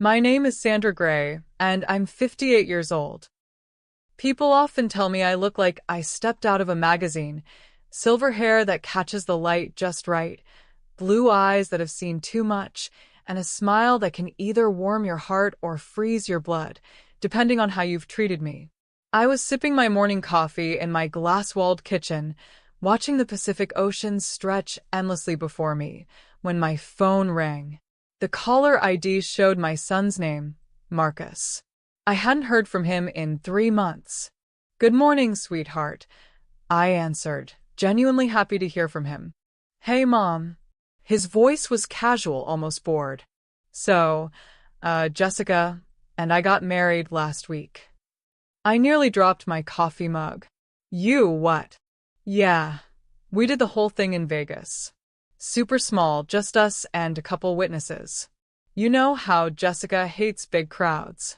My name is Sandra Gray, and I'm 58 years old. People often tell me I look like I stepped out of a magazine. Silver hair that catches the light just right, blue eyes that have seen too much, and a smile that can either warm your heart or freeze your blood, depending on how you've treated me. I was sipping my morning coffee in my glass-walled kitchen, watching the Pacific Ocean stretch endlessly before me, when my phone rang. The caller ID showed my son's name, Marcus. I hadn't heard from him in 3 months. "Good morning, sweetheart," I answered, genuinely happy to hear from him. "Hey, Mom." His voice was casual, almost bored. "So, Jessica and I got married last week." I nearly dropped my coffee mug. "You what?" "Yeah, we did the whole thing in Vegas. Super small, just us and a couple witnesses. You know how Jessica hates big crowds."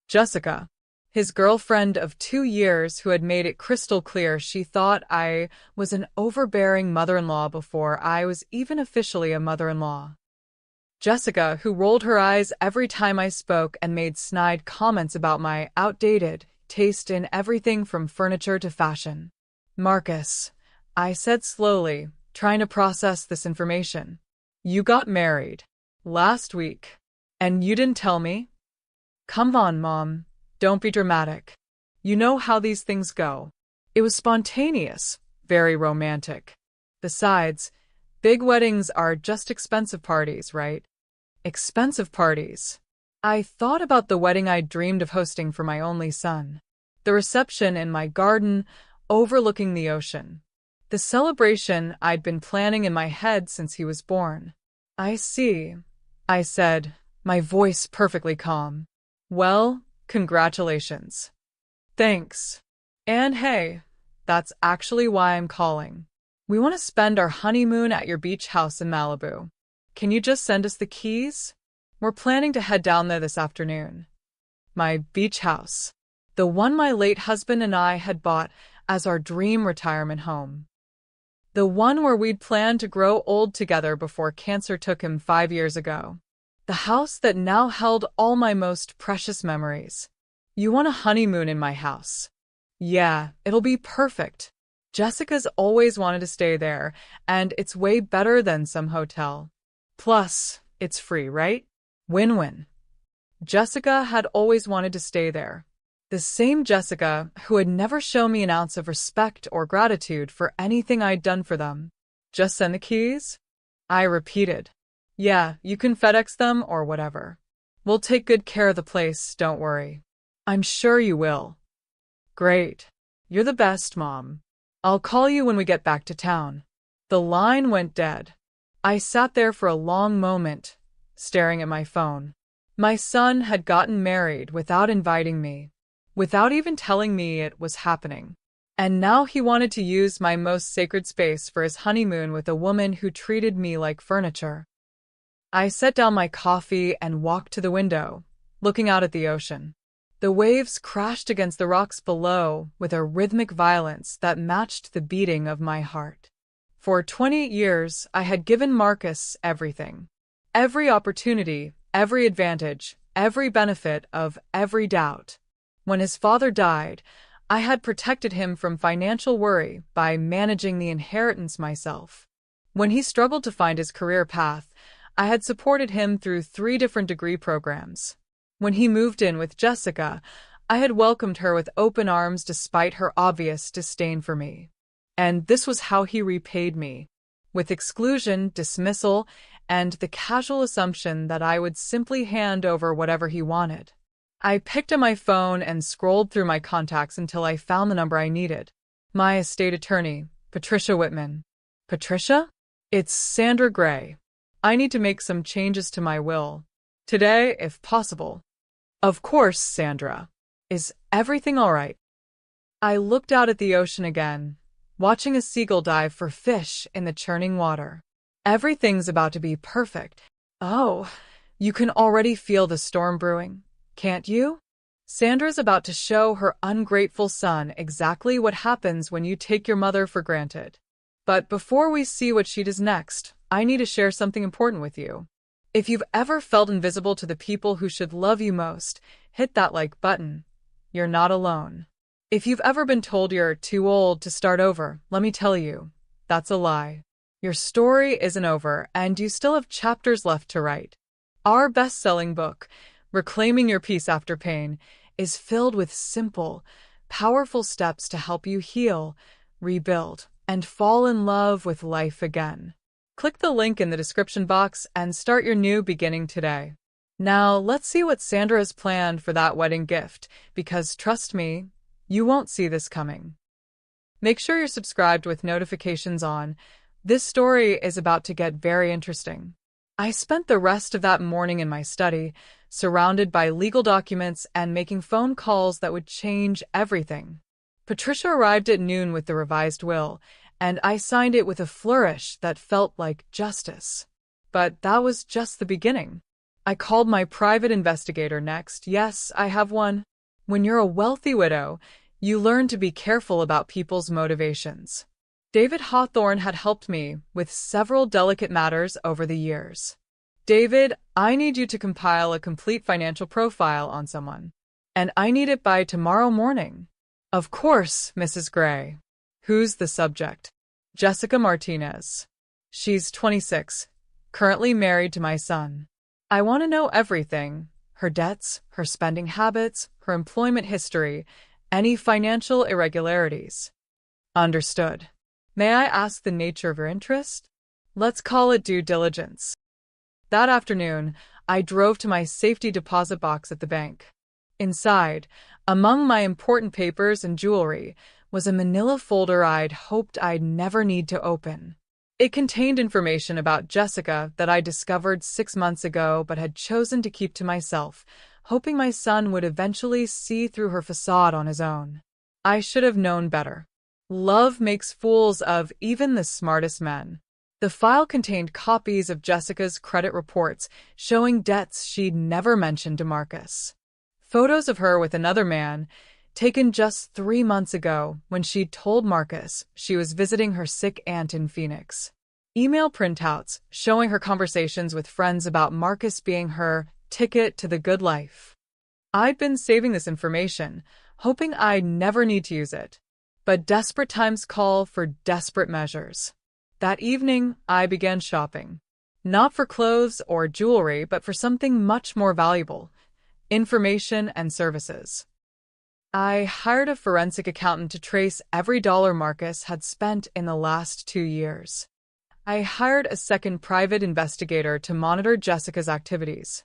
Jessica, his girlfriend of 2 years who had made it crystal clear she thought I was an overbearing mother-in-law before I was even officially a mother-in-law. Jessica, who rolled her eyes every time I spoke and made snide comments about my outdated taste in everything from furniture to fashion. "Marcus," I said slowly, trying to process this information. "You got married last week, and you didn't tell me?" "Come on, Mom. Don't be dramatic. You know how these things go." It was spontaneous, very romantic. Besides, big weddings are just expensive parties, right? Expensive parties. I thought about the wedding I'd dreamed of hosting for my only son. The reception in my garden, overlooking the ocean. The celebration I'd been planning in my head since he was born. "I see," I said, my voice perfectly calm. "Well, congratulations." "Thanks. And hey, that's actually why I'm calling. We want to spend our honeymoon at your beach house in Malibu. Can you just send us the keys? We're planning to head down there this afternoon." My beach house. The one my late husband and I had bought as our dream retirement home. The one where we'd planned to grow old together before cancer took him 5 years ago. The house that now held all my most precious memories. "You want a honeymoon in my house?" "Yeah, it'll be perfect. Jessica's always wanted to stay there, and it's way better than some hotel. Plus, it's free, right? Win-win." Jessica had always wanted to stay there. The same Jessica who had never shown me an ounce of respect or gratitude for anything I'd done for them. "Just send the keys?" I repeated. "Yeah, you can FedEx them or whatever. We'll take good care of the place, don't worry." "I'm sure you will." "Great. You're the best, Mom. I'll call you when we get back to town." The line went dead. I sat there for a long moment, staring at my phone. My son had gotten married without inviting me, without even telling me it was happening. And now he wanted to use my most sacred space for his honeymoon with a woman who treated me like furniture. I set down my coffee and walked to the window, looking out at the ocean. The waves crashed against the rocks below with a rhythmic violence that matched the beating of my heart. For 20 years, I had given Marcus everything. Every opportunity, every advantage, every benefit of every doubt. When his father died, I had protected him from financial worry by managing the inheritance myself. When he struggled to find his career path, I had supported him through 3 different degree programs. When he moved in with Jessica, I had welcomed her with open arms despite her obvious disdain for me. And this was how he repaid me, with exclusion, dismissal, and the casual assumption that I would simply hand over whatever he wanted. I picked up my phone and scrolled through my contacts until I found the number I needed. My estate attorney, Patricia Whitman. "Patricia? It's Sandra Gray. I need to make some changes to my will. Today, if possible." "Of course, Sandra. Is everything all right?" I looked out at the ocean again, watching a seagull dive for fish in the churning water. "Everything's about to be perfect." "Oh, you can already feel the storm brewing, can't you?" "Sandra's about to show her ungrateful son exactly what happens when you take your mother for granted. But before we see what she does next, I need to share something important with you." If you've ever felt invisible to the people who should love you most, hit that like button. You're not alone. If you've ever been told you're too old to start over, let me tell you, that's a lie. Your story isn't over, and you still have chapters left to write. Our best-selling book, Reclaiming Your Peace After Pain, is filled with simple, powerful steps to help you heal, rebuild, and fall in love with life again. Click the link in the description box and start your new beginning today. Now, let's see what Sandra has planned for that wedding gift, because trust me, you won't see this coming. Make sure you're subscribed with notifications on. This story is about to get very interesting. I spent the rest of that morning in my study, surrounded by legal documents and making phone calls that would change everything. Patricia arrived at noon with the revised will, and I signed it with a flourish that felt like justice. But that was just the beginning. I called my private investigator next. Yes, I have one. When you're a wealthy widow, you learn to be careful about people's motivations. David Hawthorne had helped me with several delicate matters over the years. David, I need you to compile a complete financial profile on someone. And I need it by tomorrow morning. Of course, Mrs. Gray. Who's the subject? Jessica Martinez. She's 26, currently married to my son. I want to know everything: her debts, her spending habits, her employment history, any financial irregularities. Understood. May I ask the nature of your interest? Let's call it due diligence. That afternoon, I drove to my safety deposit box at the bank. Inside, among my important papers and jewelry, was a manila folder I'd hoped I'd never need to open. It contained information about Jessica that I discovered 6 months ago but had chosen to keep to myself, hoping my son would eventually see through her facade on his own. I should have known better. Love makes fools of even the smartest men. The file contained copies of Jessica's credit reports showing debts she'd never mentioned to Marcus. Photos of her with another man, taken just 3 months ago when she'd told Marcus she was visiting her sick aunt in Phoenix. Email printouts showing her conversations with friends about Marcus being her ticket to the good life. I'd been saving this information, hoping I'd never need to use it. But desperate times call for desperate measures. That evening, I began shopping. Not for clothes or jewelry, but for something much more valuable: information and services. I hired a forensic accountant to trace every dollar Marcus had spent in the last 2 years. I hired a second private investigator to monitor Jessica's activities.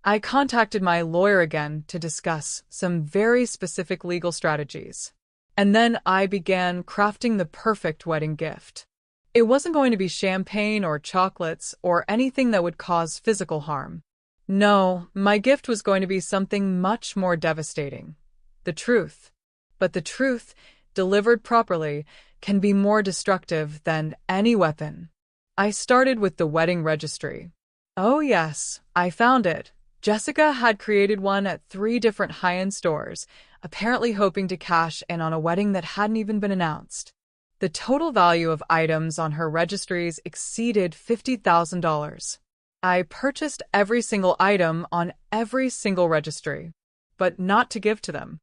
I contacted my lawyer again to discuss some very specific legal strategies. And then I began crafting the perfect wedding gift. It wasn't going to be champagne or chocolates or anything that would cause physical harm. No, my gift was going to be something much more devastating: the truth. But the truth, delivered properly, can be more destructive than any weapon. I started with the wedding registry. Oh yes, I found it. Jessica had created one at 3 different high-end stores, apparently hoping to cash in on a wedding that hadn't even been announced. The total value of items on her registries exceeded $50,000. I purchased every single item on every single registry, but not to give to them.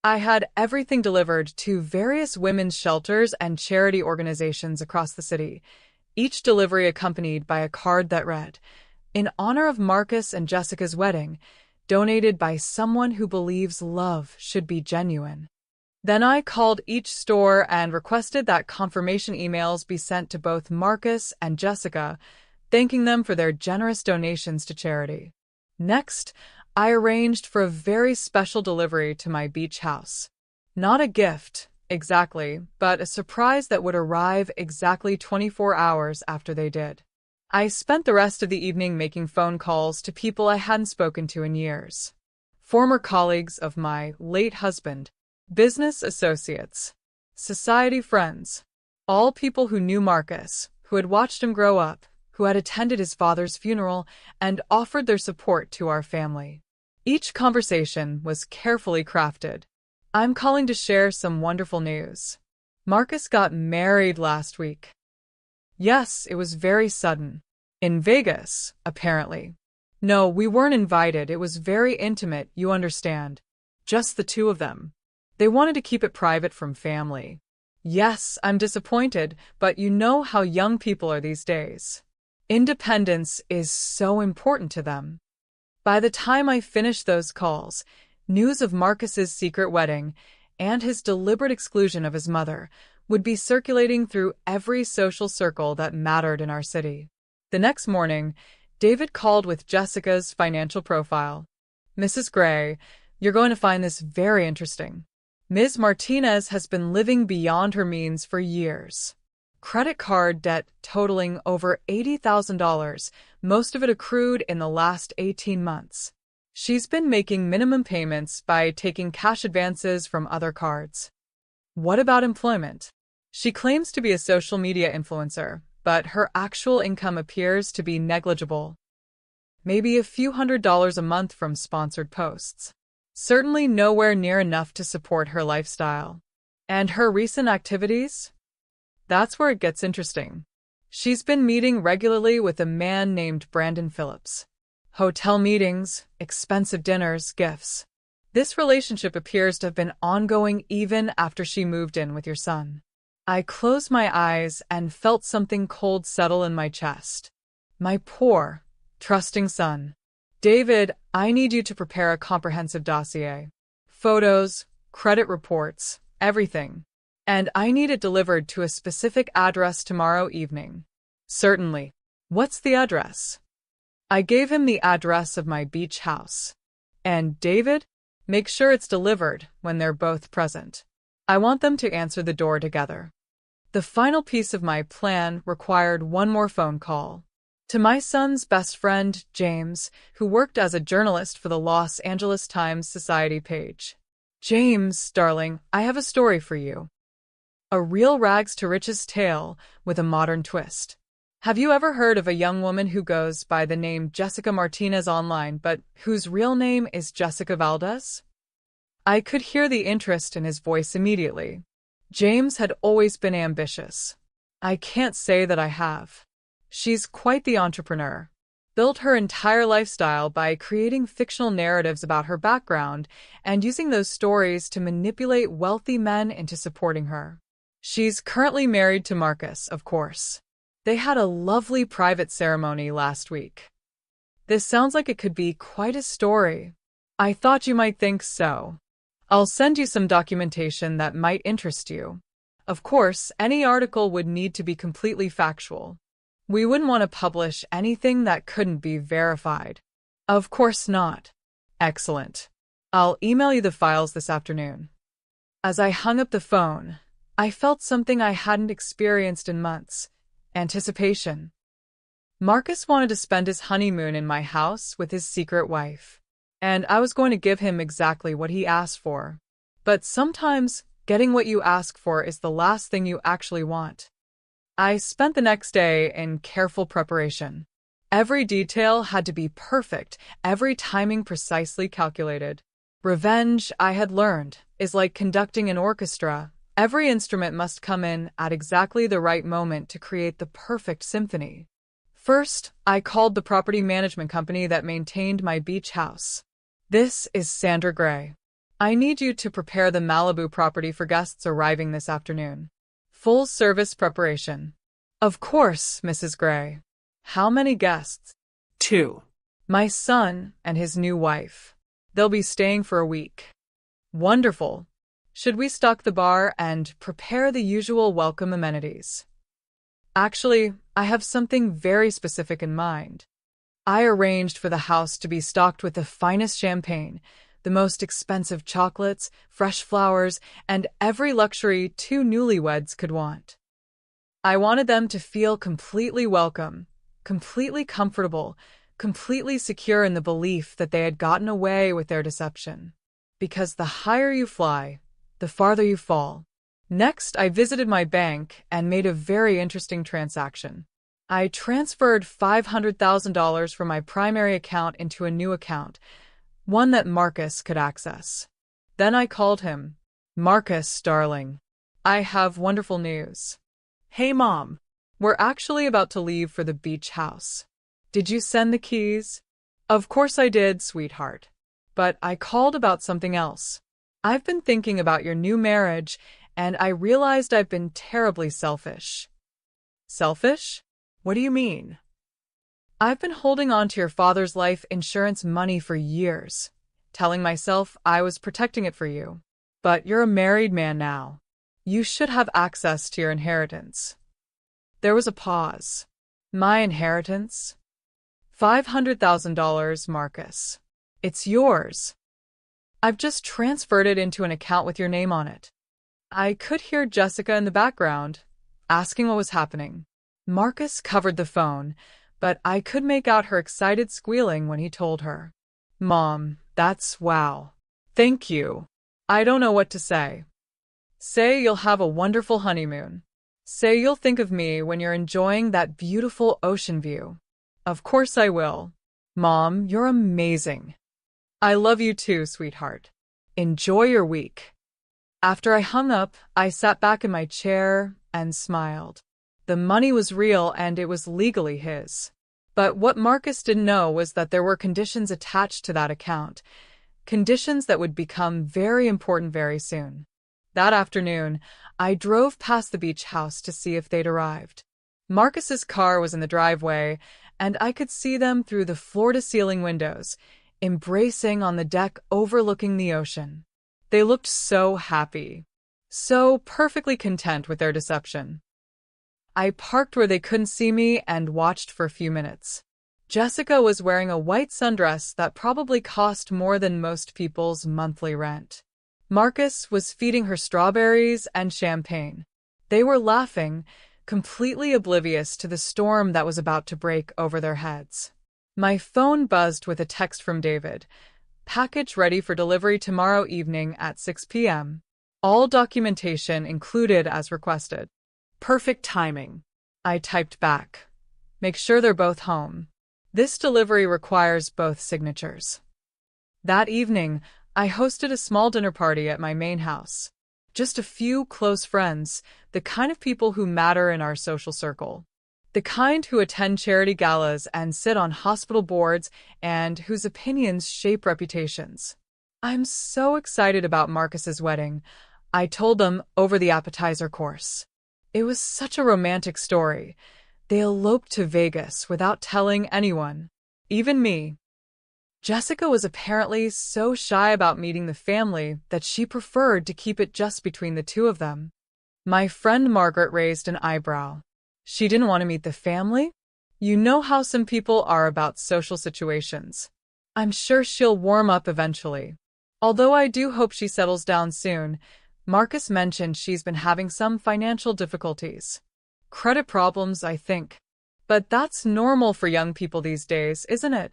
I had everything delivered to various women's shelters and charity organizations across the city, each delivery accompanied by a card that read, "In honor of Marcus and Jessica's wedding, donated by someone who believes love should be genuine." Then I called each store and requested that confirmation emails be sent to both Marcus and Jessica, thanking them for their generous donations to charity. Next, I arranged for a very special delivery to my beach house. Not a gift, exactly, but a surprise that would arrive exactly 24 hours after they did. I spent the rest of the evening making phone calls to people I hadn't spoken to in years. Former colleagues of my late husband, business associates, society friends, all people who knew Marcus, who had watched him grow up, who had attended his father's funeral and offered their support to our family. Each conversation was carefully crafted. I'm calling to share some wonderful news. Marcus got married last week. Yes, it was very sudden. In Vegas, apparently. No, we weren't invited. It was very intimate, you understand. Just the two of them. They wanted to keep it private from family. Yes, I'm disappointed, but you know how young people are these days. Independence is so important to them. By the time I finished those calls, news of Marcus's secret wedding and his deliberate exclusion of his mother would be circulating through every social circle that mattered in our city. The next morning, David called with Jessica's financial profile. Mrs. Gray, you're going to find this very interesting. Ms. Martinez has been living beyond her means for years. Credit card debt totaling over $80,000, most of it accrued in the last 18 months. She's been making minimum payments by taking cash advances from other cards. What about employment? She claims to be a social media influencer, but her actual income appears to be negligible. Maybe a few $100s a month from sponsored posts. Certainly nowhere near enough to support her lifestyle. And her recent activities? That's where it gets interesting. She's been meeting regularly with a man named Brandon Phillips. Hotel meetings, expensive dinners, gifts. This relationship appears to have been ongoing even after she moved in with your son. I closed my eyes and felt something cold settle in my chest. My poor, trusting son. David, I need you to prepare a comprehensive dossier. Photos, credit reports, everything. And I need it delivered to a specific address tomorrow evening. Certainly. What's the address? I gave him the address of my beach house. And David, make sure it's delivered when they're both present. I want them to answer the door together. The final piece of my plan required one more phone call. To my son's best friend, James, who worked as a journalist for the Los Angeles Times Society page. James, darling, I have a story for you. A real rags to riches tale with a modern twist. Have you ever heard of a young woman who goes by the name Jessica Martinez online, but whose real name is Jessica Valdez? I could hear the interest in his voice immediately. James had always been ambitious. I can't say that I have. She's quite the entrepreneur. Built her entire lifestyle by creating fictional narratives about her background and using those stories to manipulate wealthy men into supporting her. She's currently married to Marcus, of course. They had a lovely private ceremony last week. This sounds like it could be quite a story. I thought you might think so. I'll send you some documentation that might interest you. Of course, any article would need to be completely factual. We wouldn't want to publish anything that couldn't be verified. Of course not. Excellent. I'll email you the files this afternoon. As I hung up the phone, I felt something I hadn't experienced in months. Anticipation. Marcus wanted to spend his honeymoon in my house with his secret wife. And I was going to give him exactly what he asked for. But sometimes, getting what you ask for is the last thing you actually want. I spent the next day in careful preparation. Every detail had to be perfect, every timing precisely calculated. Revenge, I had learned, is like conducting an orchestra. Every instrument must come in at exactly the right moment to create the perfect symphony. First, I called the property management company that maintained my beach house. This is Sandra Gray. I need you to prepare the Malibu property for guests arriving this afternoon. Full service preparation. Of course, Mrs. Gray. How many guests? 2. My son and his new wife. They'll be staying for a week. Wonderful. Should we stock the bar and prepare the usual welcome amenities? Actually, I have something very specific in mind. I arranged for the house to be stocked with the finest champagne, the most expensive chocolates, fresh flowers, and every luxury two newlyweds could want. I wanted them to feel completely welcome, completely comfortable, completely secure in the belief that they had gotten away with their deception. Because the higher you fly, the farther you fall. Next, I visited my bank and made a very interesting transaction. I transferred $500,000 from my primary account into a new account, one that Marcus could access. Then I called him. Marcus, darling. I have wonderful news. Hey, Mom. We're actually about to leave for the beach house. Did you send the keys? Of course I did, sweetheart. But I called about something else. I've been thinking about your new marriage, and I realized I've been terribly selfish. Selfish? What do you mean? I've been holding on to your father's life insurance money for years, telling myself I was protecting it for you. But you're a married man now. You should have access to your inheritance. There was a pause. My inheritance? $500,000, Marcus. It's yours. I've just transferred it into an account with your name on it. I could hear Jessica in the background, asking what was happening. Marcus covered the phone, but I could make out her excited squealing when he told her. Mom, that's wow. Thank you. I don't know what to say. Say you'll have a wonderful honeymoon. Say you'll think of me when you're enjoying that beautiful ocean view. Of course I will. Mom, you're amazing. I love you too, sweetheart. Enjoy your week. After I hung up, I sat back in my chair and smiled. The money was real and it was legally his. But what Marcus didn't know was that there were conditions attached to that account, conditions that would become very important very soon. That afternoon, I drove past the beach house to see if they'd arrived. Marcus's car was in the driveway, and I could see them through the floor-to-ceiling windows, embracing on the deck overlooking the ocean. They looked so happy, so perfectly content with their deception. I parked where they couldn't see me and watched for a few minutes. Jessica was wearing a white sundress that probably cost more than most people's monthly rent. Marcus was feeding her strawberries and champagne. They were laughing, completely oblivious to the storm that was about to break over their heads. My phone buzzed with a text from David. Package ready for delivery tomorrow evening at 6 p.m. All documentation included as requested. Perfect timing. I typed back. Make sure they're both home. This delivery requires both signatures. That evening, I hosted a small dinner party at my main house. Just a few close friends, the kind of people who matter in our social circle. The kind who attend charity galas and sit on hospital boards and whose opinions shape reputations. I'm so excited about Marcus's wedding, I told them over the appetizer course. It was such a romantic story. They eloped to Vegas without telling anyone, even me. Jessica was apparently so shy about meeting the family that she preferred to keep it just between the two of them. My friend Margaret raised an eyebrow. She didn't want to meet the family? You know how some people are about social situations. I'm sure she'll warm up eventually. Although I do hope she settles down soon, Marcus mentioned she's been having some financial difficulties. Credit problems, I think. But that's normal for young people these days, isn't it?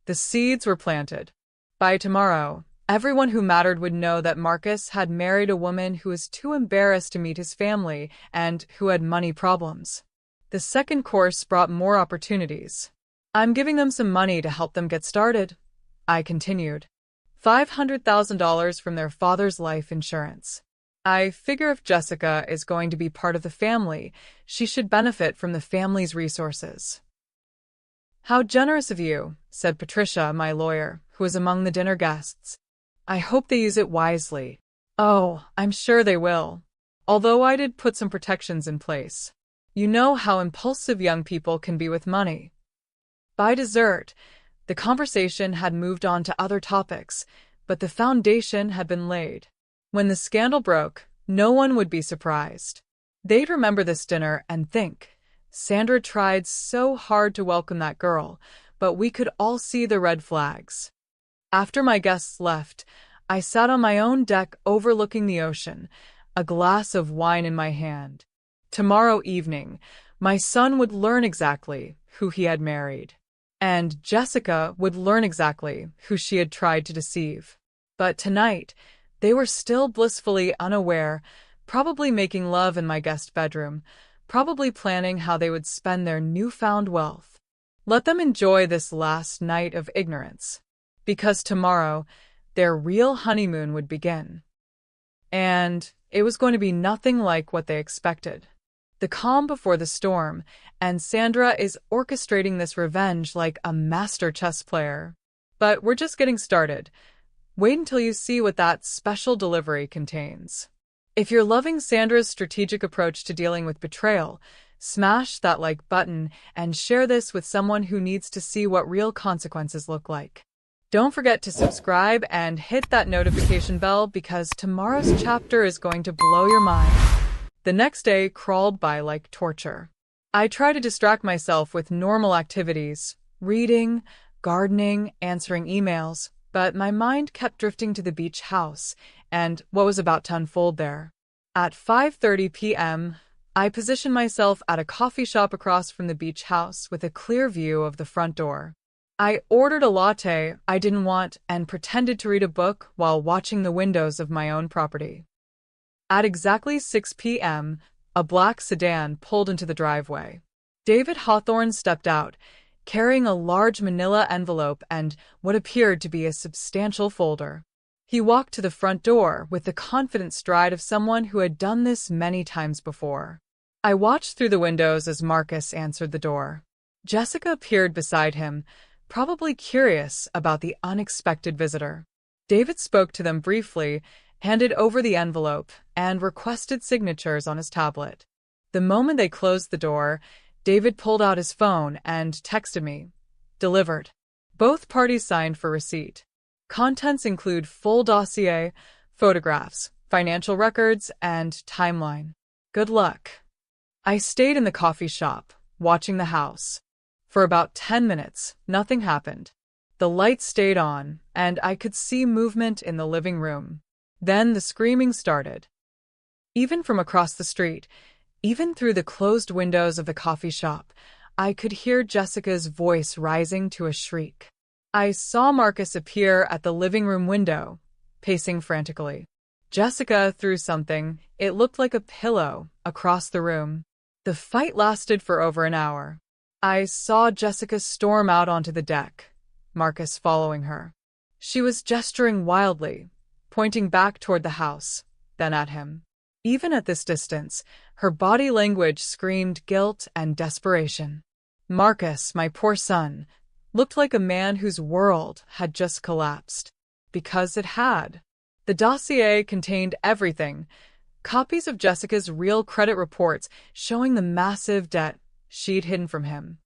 The seeds were planted. By tomorrow, everyone who mattered would know that Marcus had married a woman who was too embarrassed to meet his family and who had money problems. The second course brought more opportunities. I'm giving them some money to help them get started, I continued. $500,000 from their father's life insurance. I figure if Jessica is going to be part of the family, she should benefit from the family's resources. How generous of you, said Patricia, my lawyer, who was among the dinner guests. I hope they use it wisely. Oh, I'm sure they will. Although I did put some protections in place. You know how impulsive young people can be with money. By dessert, the conversation had moved on to other topics, but the foundation had been laid. When the scandal broke, no one would be surprised. They'd remember this dinner and think, Sandra tried so hard to welcome that girl, but we could all see the red flags. After my guests left, I sat on my own deck overlooking the ocean, a glass of wine in my hand. Tomorrow evening, my son would learn exactly who he had married. And Jessica would learn exactly who she had tried to deceive. But tonight, they were still blissfully unaware, probably making love in my guest bedroom, probably planning how they would spend their newfound wealth. Let them enjoy this last night of ignorance, because tomorrow, their real honeymoon would begin. And it was going to be nothing like what they expected. The calm before the storm, and Sandra is orchestrating this revenge like a master chess player. But we're just getting started. Wait until you see what that special delivery contains. If you're loving Sandra's strategic approach to dealing with betrayal, smash that like button and share this with someone who needs to see what real consequences look like. Don't forget to subscribe and hit that notification bell because tomorrow's chapter is going to blow your mind. The next day crawled by like torture. I try to distract myself with normal activities, reading, gardening, answering emails, but my mind kept drifting to the beach house and what was about to unfold there. At 5:30 p.m., I positioned myself at a coffee shop across from the beach house with a clear view of the front door. I ordered a latte I didn't want and pretended to read a book while watching the windows of my own property. At exactly 6 p.m., a black sedan pulled into the driveway. David Hawthorne stepped out, carrying a large manila envelope and what appeared to be a substantial folder. He walked to the front door with the confident stride of someone who had done this many times before. I watched through the windows as Marcus answered the door. Jessica appeared beside him, probably curious about the unexpected visitor. David spoke to them briefly, handed over the envelope, and requested signatures on his tablet. The moment they closed the door, David pulled out his phone and texted me. Delivered. Both parties signed for receipt. Contents include full dossier, photographs, financial records, and timeline. Good luck. I stayed in the coffee shop, watching the house. For about 10 minutes, nothing happened. The lights stayed on, and I could see movement in the living room. Then the screaming started. Even from across the street, even through the closed windows of the coffee shop, I could hear Jessica's voice rising to a shriek. I saw Marcus appear at the living room window, pacing frantically. Jessica threw something, it looked like a pillow, across the room. The fight lasted for over an hour. I saw Jessica storm out onto the deck, Marcus following her. She was gesturing wildly, pointing back toward the house, then at him. Even at this distance, her body language screamed guilt and desperation. Marcus, my poor son, looked like a man whose world had just collapsed. Because it had. The dossier contained everything. Copies of Jessica's real credit reports showing the massive debt she'd hidden from him.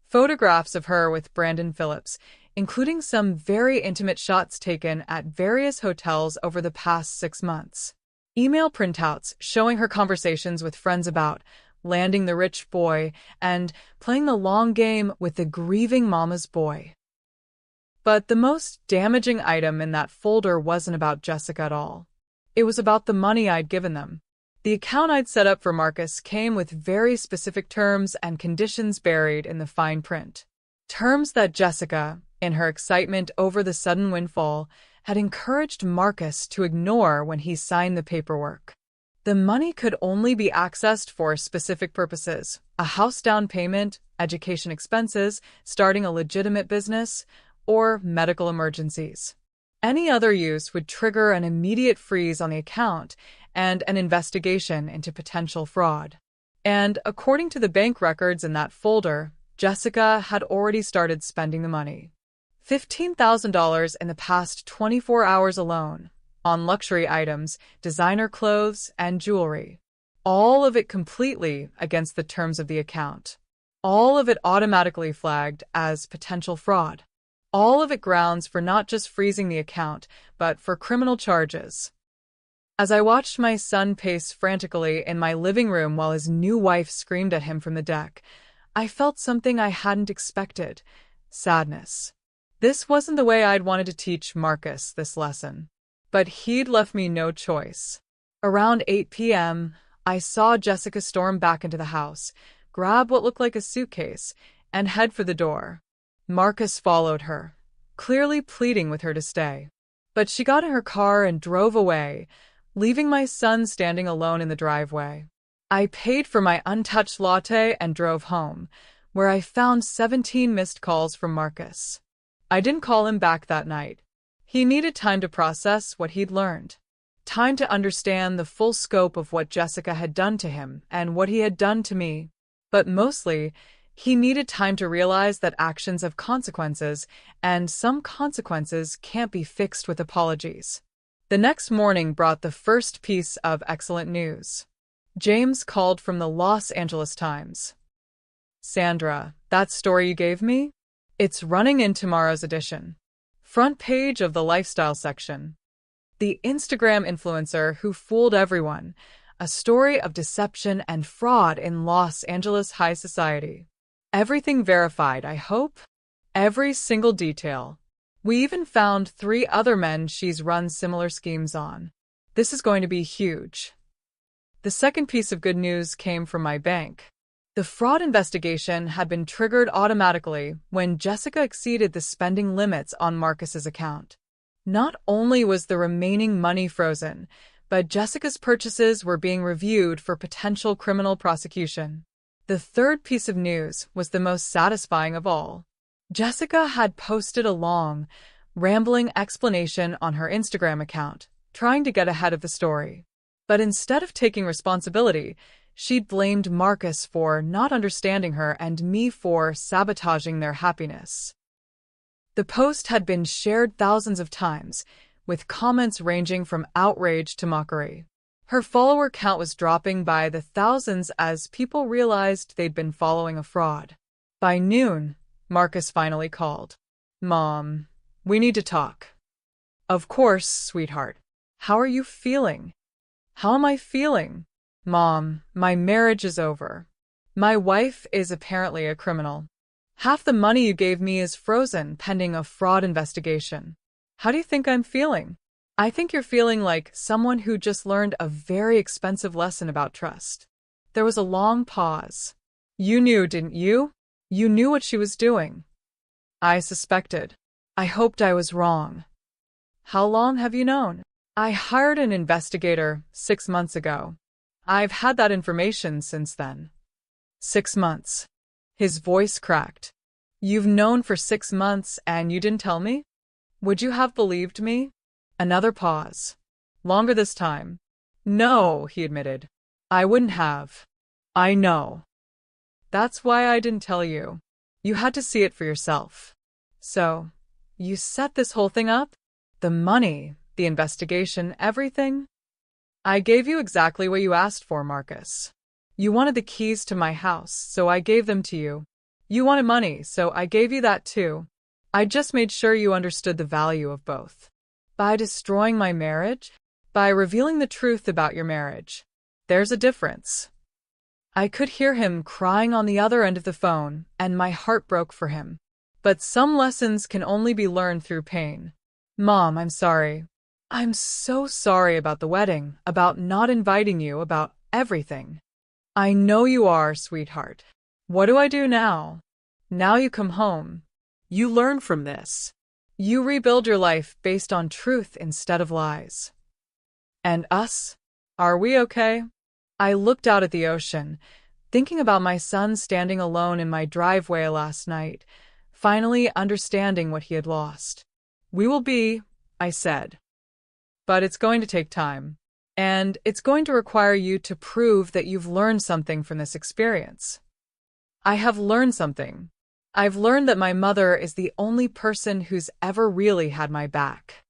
Photographs of her with Brandon Phillips, including some very intimate shots taken at various hotels over the past 6 months. Email printouts showing her conversations with friends about landing the rich boy and playing the long game with the grieving mama's boy. But the most damaging item in that folder wasn't about Jessica at all. It was about the money I'd given them. The account I'd set up for Marcus came with very specific terms and conditions buried in the fine print. Terms that Jessica, in her excitement over the sudden windfall, had encouraged Marcus to ignore when he signed the paperwork. The money could only be accessed for specific purposes: a house down payment, education expenses, starting a legitimate business, or medical emergencies. Any other use would trigger an immediate freeze on the account and an investigation into potential fraud. And according to the bank records in that folder, Jessica had already started spending the money. $15,000 in the past 24 hours alone, on luxury items, designer clothes, and jewelry. All of it completely against the terms of the account. All of it automatically flagged as potential fraud. All of it grounds for not just freezing the account, but for criminal charges. As I watched my son pace frantically in my living room while his new wife screamed at him from the deck, I felt something I hadn't expected: sadness. This wasn't the way I'd wanted to teach Marcus this lesson. But he'd left me no choice. Around 8 p.m., I saw Jessica storm back into the house, grab what looked like a suitcase, and head for the door. Marcus followed her, clearly pleading with her to stay. But she got in her car and drove away, leaving my son standing alone in the driveway. I paid for my untouched latte and drove home, where I found 17 missed calls from Marcus. I didn't call him back that night. He needed time to process what he'd learned. Time to understand the full scope of what Jessica had done to him and what he had done to me. But mostly, he needed time to realize that actions have consequences, and some consequences can't be fixed with apologies. The next morning brought the first piece of excellent news. James called from the Los Angeles Times. "Sandra, that story you gave me? It's running in tomorrow's edition. Front page of the lifestyle section. The Instagram influencer who fooled everyone. A story of deception and fraud in Los Angeles high society. Everything verified, I hope? Every single detail. We even found 3 other men she's run similar schemes on. This is going to be huge." The second piece of good news came from my bank. The fraud investigation had been triggered automatically when Jessica exceeded the spending limits on Marcus's account. Not only was the remaining money frozen, but Jessica's purchases were being reviewed for potential criminal prosecution. The third piece of news was the most satisfying of all. Jessica had posted a long, rambling explanation on her Instagram account, trying to get ahead of the story. But instead of taking responsibility, she'd blamed Marcus for not understanding her and me for sabotaging their happiness. The post had been shared thousands of times, with comments ranging from outrage to mockery. Her follower count was dropping by the thousands as people realized they'd been following a fraud. By noon, Marcus finally called. "Mom, we need to talk." "Of course, sweetheart. How are you feeling?" "How am I feeling? Mom, my marriage is over. My wife is apparently a criminal. Half the money you gave me is frozen pending a fraud investigation. How do you think I'm feeling?" "I think you're feeling like someone who just learned a very expensive lesson about trust." There was a long pause. "You knew, didn't you? You knew what she was doing." "I suspected. I hoped I was wrong." "How long have you known?" "I hired an investigator 6 months ago. I've had that information since then." 6 months. His voice cracked. "You've known for 6 months and you didn't tell me? Would you have believed me?" Another pause. "Longer this time." "No," he admitted. "I wouldn't have. I know. That's why I didn't tell you. You had to see it for yourself." "So, you set this whole thing up? The money, the investigation, everything?" "I gave you exactly what you asked for, Marcus. You wanted the keys to my house, so I gave them to you. You wanted money, so I gave you that too. I just made sure you understood the value of both." "By destroying my marriage?" "By revealing the truth about your marriage. There's a difference." I could hear him crying on the other end of the phone, and my heart broke for him. But some lessons can only be learned through pain. "Mom, I'm sorry. I'm so sorry about the wedding, about not inviting you, about everything." "I know you are, sweetheart. What do I do now?" "Now you come home. You learn from this. You rebuild your life based on truth instead of lies." "And us? Are we okay?" I looked out at the ocean, thinking about my son standing alone in my driveway last night, finally understanding what he had lost. "We will be," I said. "But it's going to take time. And it's going to require you to prove that you've learned something from this experience." "I have learned something. I've learned that my mother is the only person who's ever really had my back."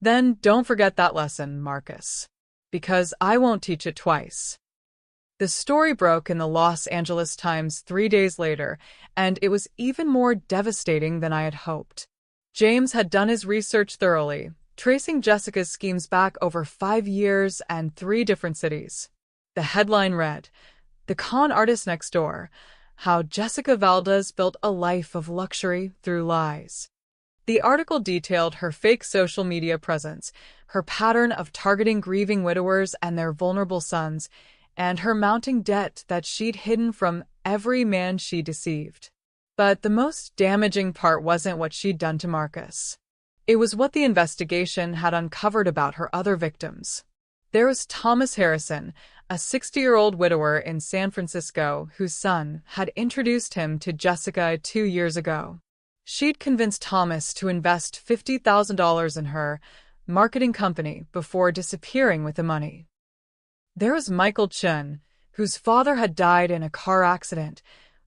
"Then don't forget that lesson, Marcus. Because I won't teach it twice." The story broke in the Los Angeles Times 3 days later, and it was even more devastating than I had hoped. James had done his research thoroughly, tracing Jessica's schemes back over 5 years and 3 different cities. The headline read, "The Con Artist Next Door: How Jessica Valdez Built a Life of Luxury Through Lies." The article detailed her fake social media presence, her pattern of targeting grieving widowers and their vulnerable sons, and her mounting debt that she'd hidden from every man she deceived. But the most damaging part wasn't what she'd done to Marcus. It was what the investigation had uncovered about her other victims. There was Thomas Harrison, a 60-year-old widower in San Francisco whose son had introduced him to Jessica 2 years ago. She'd convinced Thomas to invest $50,000 in her, marketing company before disappearing with the money. There was Michael Chun, whose father had died in a car accident,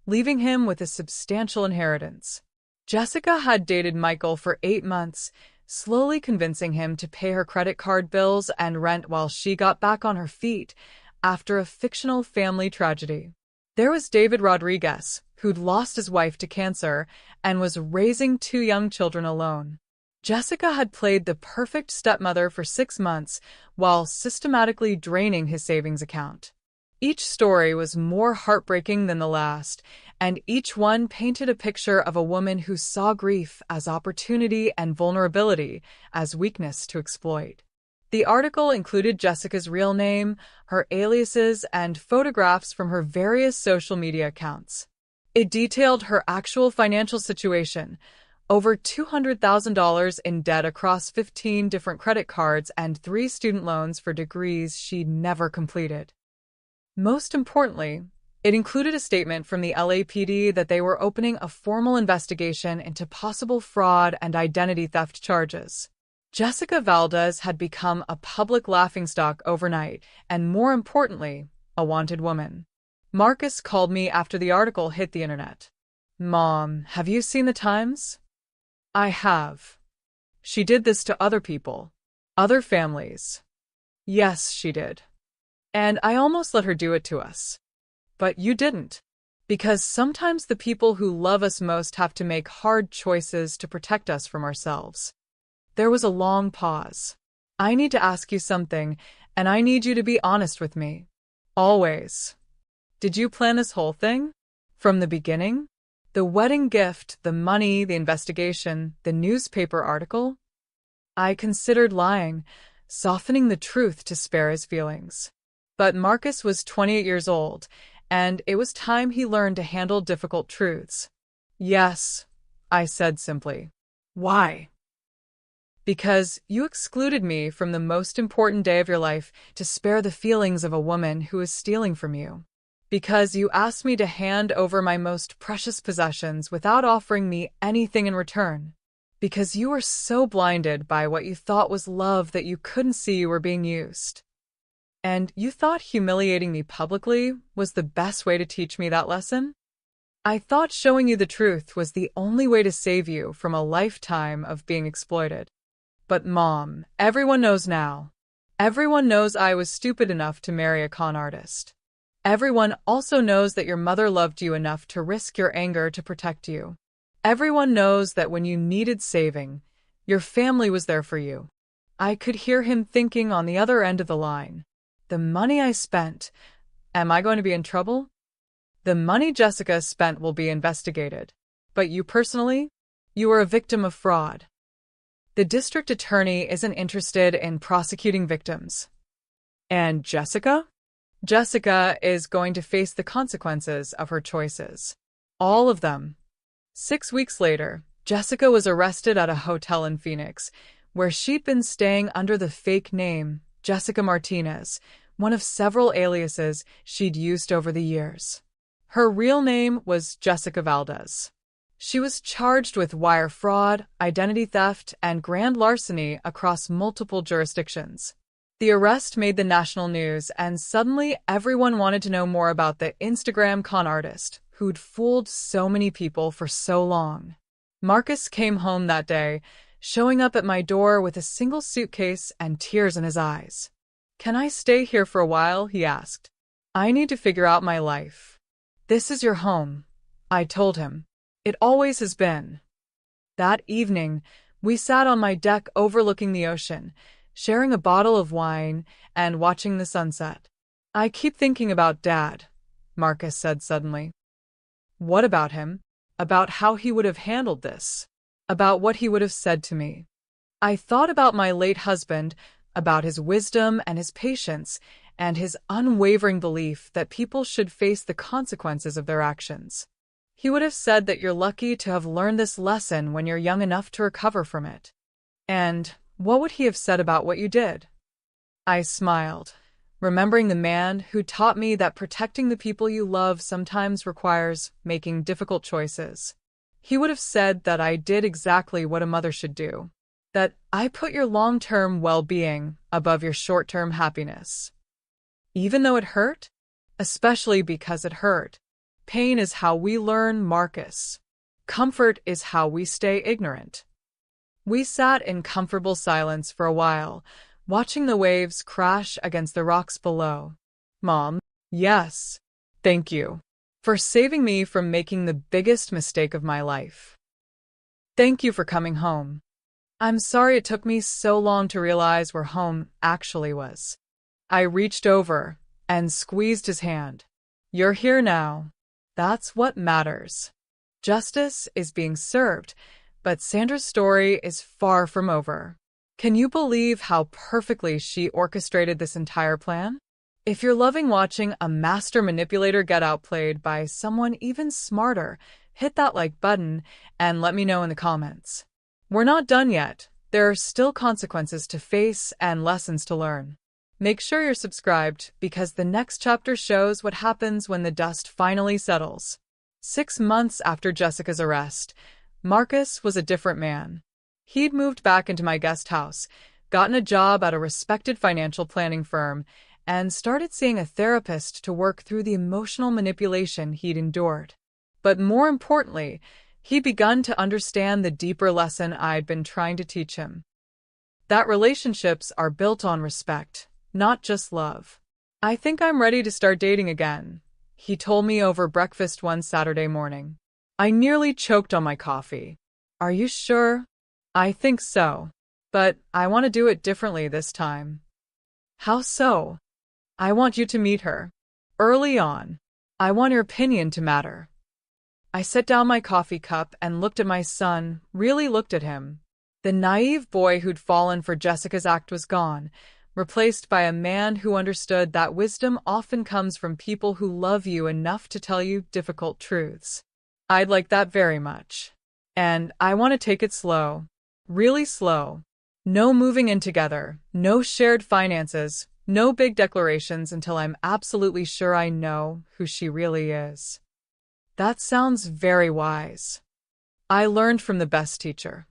leaving him with a substantial inheritance. Jessica had dated Michael for 8 months, slowly convincing him to pay her credit card bills and rent while she got back on her feet after a fictional family tragedy. There was David Rodriguez, who'd lost his wife to cancer and was raising 2 young children alone. Jessica had played the perfect stepmother for 6 months while systematically draining his savings account. Each story was more heartbreaking than the last, and each one painted a picture of a woman who saw grief as opportunity and vulnerability as weakness to exploit. The article included Jessica's real name, her aliases, and photographs from her various social media accounts. It detailed her actual financial situation, over $200,000 in debt across 15 different credit cards and 3 student loans for degrees she'd never completed. Most importantly, it included a statement from the LAPD that they were opening a formal investigation into possible fraud and identity theft charges. Jessica Valdez had become a public laughingstock overnight, and more importantly, a wanted woman. Marcus called me after the article hit the internet. "Mom, have you seen the Times?" "I have. She did this to other people. Other families." "Yes, she did. And I almost let her do it to us. But you didn't. Because sometimes the people who love us most have to make hard choices to protect us from ourselves." There was a long pause. "I need to ask you something, and I need you to be honest with me. Always. Did you plan this whole thing? From the beginning? The wedding gift, the money, the investigation, the newspaper article?" I considered lying, softening the truth to spare his feelings. But Marcus was 28 years old, and it was time he learned to handle difficult truths. "Yes," I said simply. "Why?" "Because you excluded me from the most important day of your life to spare the feelings of a woman who is stealing from you. Because you asked me to hand over my most precious possessions without offering me anything in return. Because you were so blinded by what you thought was love that you couldn't see you were being used. And you thought humiliating me publicly was the best way to teach me that lesson? I thought showing you the truth was the only way to save you from a lifetime of being exploited. But Mom, everyone knows now. Everyone knows I was stupid enough to marry a con artist. Everyone also knows that your mother loved you enough to risk your anger to protect you. Everyone knows that when you needed saving, your family was there for you." I could hear him thinking on the other end of the line. The money I spent, am I going to be in trouble? The money Jessica spent will be investigated. But you personally? You were a victim of fraud. The district attorney isn't interested in prosecuting victims. And Jessica? Jessica is going to face the consequences of her choices. All of them. 6 weeks later, Jessica was arrested at a hotel in Phoenix, where she'd been staying under the fake name Jessica Martinez, one of several aliases she'd used over the years. Her real name was Jessica Valdez. She was charged with wire fraud, identity theft, and grand larceny across multiple jurisdictions. The arrest made the national news, and suddenly everyone wanted to know more about the Instagram con artist who'd fooled so many people for so long. Marcus came home that day, showing up at my door with a single suitcase and tears in his eyes. "Can I stay here for a while?" he asked. "I need to figure out my life." "This is your home," I told him. "It always has been." That evening, we sat on my deck overlooking the ocean, sharing a bottle of wine and watching the sunset. "I keep thinking about Dad," Marcus said suddenly. "What about him? About how he would have handled this? About what he would have said to me?" I thought about my late husband, about his wisdom and his patience, and his unwavering belief that people should face the consequences of their actions. He would have said that you're lucky to have learned this lesson when you're young enough to recover from it. And what would he have said about what you did? I smiled, remembering the man who taught me that protecting the people you love sometimes requires making difficult choices. He would have said that I did exactly what a mother should do. that I put your long-term well-being above your short-term happiness. Even though it hurt? Especially because it hurt. Pain is how we learn, Marcus. Comfort is how we stay ignorant. We sat in comfortable silence for a while, watching the waves crash against the rocks below. Mom, yes, thank you for saving me from making the biggest mistake of my life. Thank you for coming home. I'm sorry it took me so long to realize where home actually was. I reached over and squeezed his hand. You're here now. That's what matters. Justice is being served, but Sandra's story is far from over. Can you believe how perfectly she orchestrated this entire plan? If you're loving watching a master manipulator get outplayed by someone even smarter, hit that like button and let me know in the comments. We're not done yet. There are still consequences to face and lessons to learn. Make sure you're subscribed because the next chapter shows what happens when the dust finally settles. 6 months after Jessica's arrest, Marcus was a different man. He'd moved back into my guest house, gotten a job at a respected financial planning firm, and started seeing a therapist to work through the emotional manipulation he'd endured. But more importantly, he'd begun to understand the deeper lesson I'd been trying to teach him. That relationships are built on respect, not just love. I think I'm ready to start dating again, he told me over breakfast one Saturday morning. I nearly choked on my coffee. Are you sure? I think so. But I want to do it differently this time. How so? I want you to meet her. Early on. I want your opinion to matter. I set down my coffee cup and looked at my son, really looked at him. The naive boy who'd fallen for Jessica's act was gone, replaced by a man who understood that wisdom often comes from people who love you enough to tell you difficult truths. I'd like that very much. And I want to take it slow. Really slow. No moving in together, no shared finances, no big declarations until I'm absolutely sure I know who she really is. That sounds very wise. I learned from the best teacher.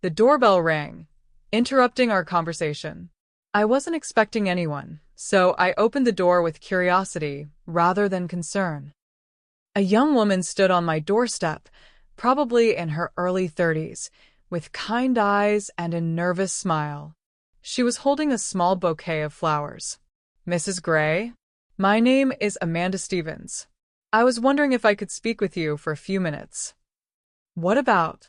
The doorbell rang, interrupting our conversation. I wasn't expecting anyone, so I opened the door with curiosity rather than concern. A young woman stood on my doorstep, probably in her early 30s, with kind eyes and a nervous smile. She was holding a small bouquet of flowers. Mrs. Gray? My name is Amanda Stevens. I was wondering if I could speak with you for a few minutes. What about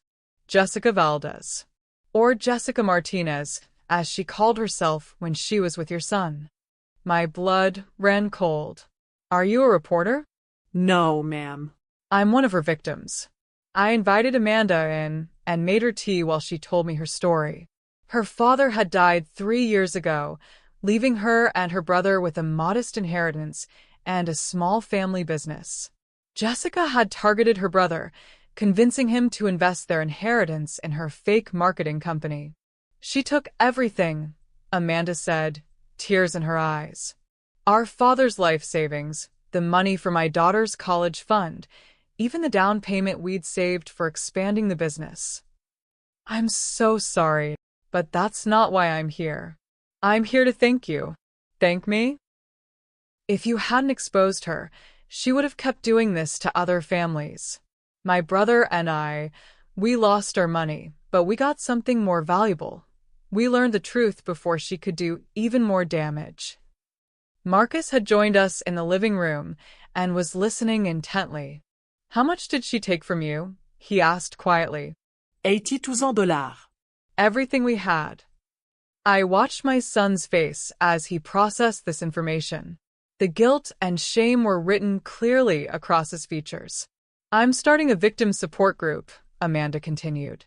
Jessica Valdez? Or Jessica Martinez, as she called herself when she was with your son. My blood ran cold. Are you a reporter? No, ma'am. I'm one of her victims. I invited Amanda in and made her tea while she told me her story. Her father had died 3 years ago, leaving her and her brother with a modest inheritance and a small family business. Jessica had targeted her brother, convincing him to invest their inheritance in her fake marketing company. She took everything, Amanda said, tears in her eyes. Our father's life savings, the money for my daughter's college fund, even the down payment we'd saved for expanding the business. I'm so sorry, but that's not why I'm here. I'm here to thank you. Thank me? If you hadn't exposed her, she would have kept doing this to other families. My brother and we lost our money, but we got something more valuable. We learned the truth before she could do even more damage. Marcus had joined us in the living room and was listening intently. How much did she take from you? He asked quietly. $82,000. Everything we had. I watched my son's face as he processed this information. The guilt and shame were written clearly across his features. I'm starting a victim support group, Amanda continued,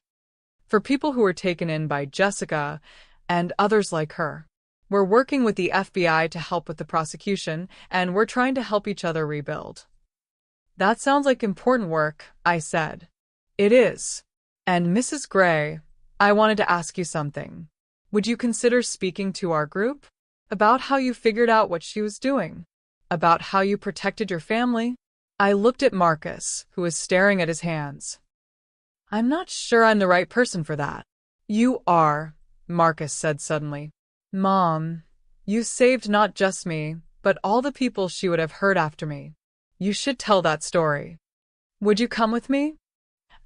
for people who were taken in by Jessica and others like her. We're working with the FBI to help with the prosecution, and we're trying to help each other rebuild. That sounds like important work, I said. It is. And Mrs. Gray, I wanted to ask you something. Would you consider speaking to our group? About how you figured out what she was doing? About how you protected your family? I looked at Marcus, who was staring at his hands. I'm not sure I'm the right person for that. You are, Marcus said suddenly. Mom, you saved not just me, but all the people she would have hurt after me. You should tell that story. Would you come with me?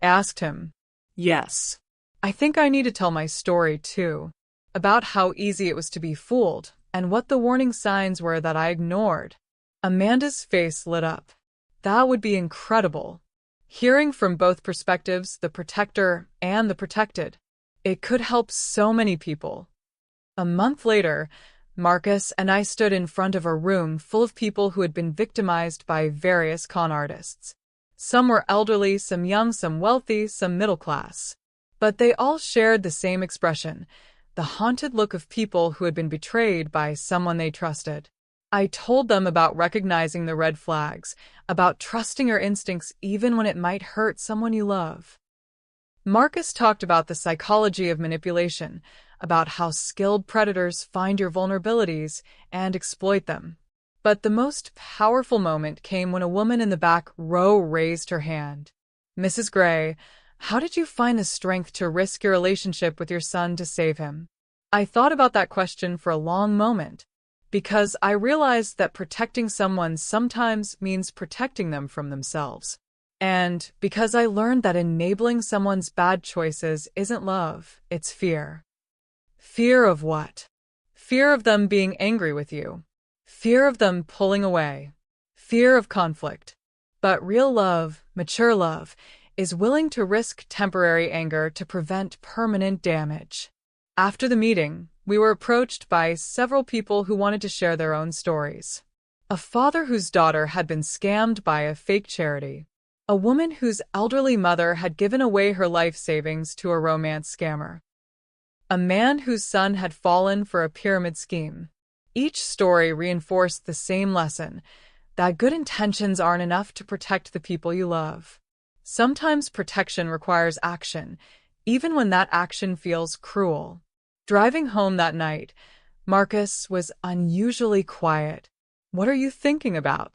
I asked him. Yes. I think I need to tell my story, too, about how easy it was to be fooled and what the warning signs were that I ignored. Amanda's face lit up. That would be incredible. Hearing from both perspectives, the protector and the protected, it could help so many people. A month later, Marcus and I stood in front of a room full of people who had been victimized by various con artists. Some were elderly, some young, some wealthy, some middle class. But they all shared the same expression, the haunted look of people who had been betrayed by someone they trusted. I told them about recognizing the red flags, about trusting your instincts even when it might hurt someone you love. Marcus talked about the psychology of manipulation, about how skilled predators find your vulnerabilities and exploit them. But the most powerful moment came when a woman in the back row raised her hand. Mrs. Gray, how did you find the strength to risk your relationship with your son to save him? I thought about that question for a long moment, because I realized that protecting someone sometimes means protecting them from themselves. And because I learned that enabling someone's bad choices isn't love, it's fear. Fear of what? Fear of them being angry with you. Fear of them pulling away. Fear of conflict. But real love, mature love, is willing to risk temporary anger to prevent permanent damage. After the meeting, we were approached by several people who wanted to share their own stories. A father whose daughter had been scammed by a fake charity. A woman whose elderly mother had given away her life savings to a romance scammer. A man whose son had fallen for a pyramid scheme. Each story reinforced the same lesson, that good intentions aren't enough to protect the people you love. Sometimes protection requires action, even when that action feels cruel. Driving home that night, Marcus was unusually quiet. What are you thinking about?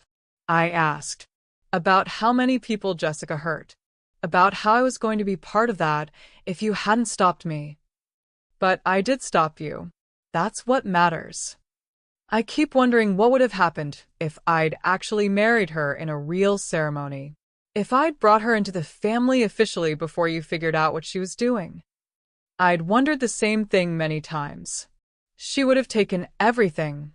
I asked. About how many people Jessica hurt. About how I was going to be part of that if you hadn't stopped me. But I did stop you. That's what matters. I keep wondering what would have happened if I'd actually married her in a real ceremony. If I'd brought her into the family officially before you figured out what she was doing. I'd wondered the same thing many times. She would have taken everything,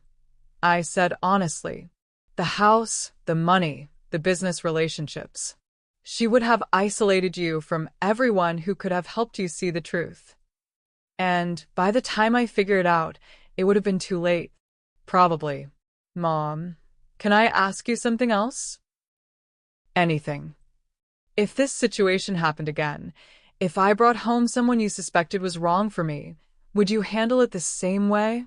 I said honestly. The house, the money, the business relationships. She would have isolated you from everyone who could have helped you see the truth. And by the time I figured it out, it would have been too late. Probably. Mom, can I ask you something else? Anything. If this situation happened again, if I brought home someone you suspected was wrong for me, would you handle it the same way?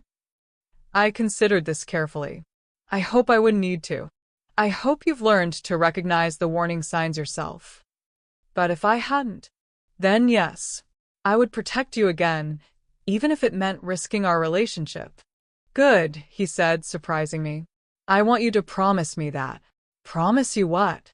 I considered this carefully. I hope I wouldn't need to. I hope you've learned to recognize the warning signs yourself. But if I hadn't, then yes, I would protect you again, even if it meant risking our relationship. Good, he said, surprising me. I want you to promise me that. Promise you what?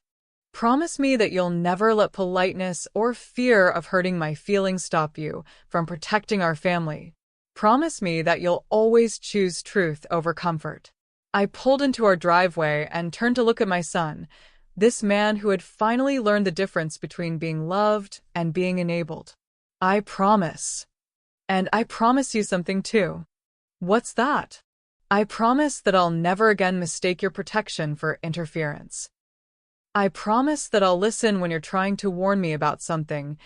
Promise me that you'll never let politeness or fear of hurting my feelings stop you from protecting our family. Promise me that you'll always choose truth over comfort. I pulled into our driveway and turned to look at my son, this man who had finally learned the difference between being loved and being enabled. I promise. And I promise you something too. What's that? I promise that I'll never again mistake your protection for interference. I promise that I'll listen when you're trying to warn me about something,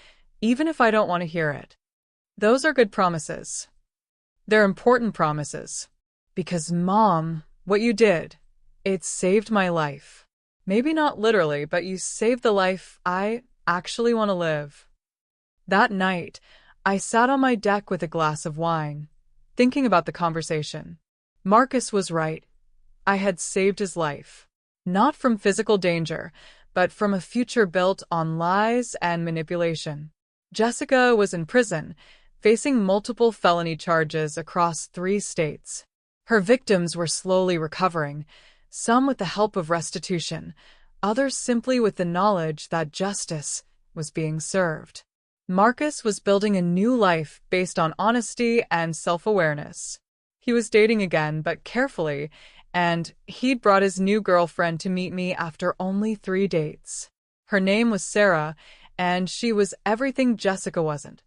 even if I don't want to hear it. Those are good promises. They're important promises. Because, Mom, what you did, it saved my life. Maybe not literally, but you saved the life I actually want to live. That night, I sat on my deck with a glass of wine, thinking about the conversation. Marcus was right. I had saved his life. Not from physical danger, but from a future built on lies and manipulation. Jessica was in prison, facing multiple felony charges across 3 states. Her victims were slowly recovering, some with the help of restitution, others simply with the knowledge that justice was being served. Marcus was building a new life based on honesty and self-awareness. He was dating again, but carefully, and he'd brought his new girlfriend to meet me after only 3 dates. Her name was Sarah, and she was everything Jessica wasn't.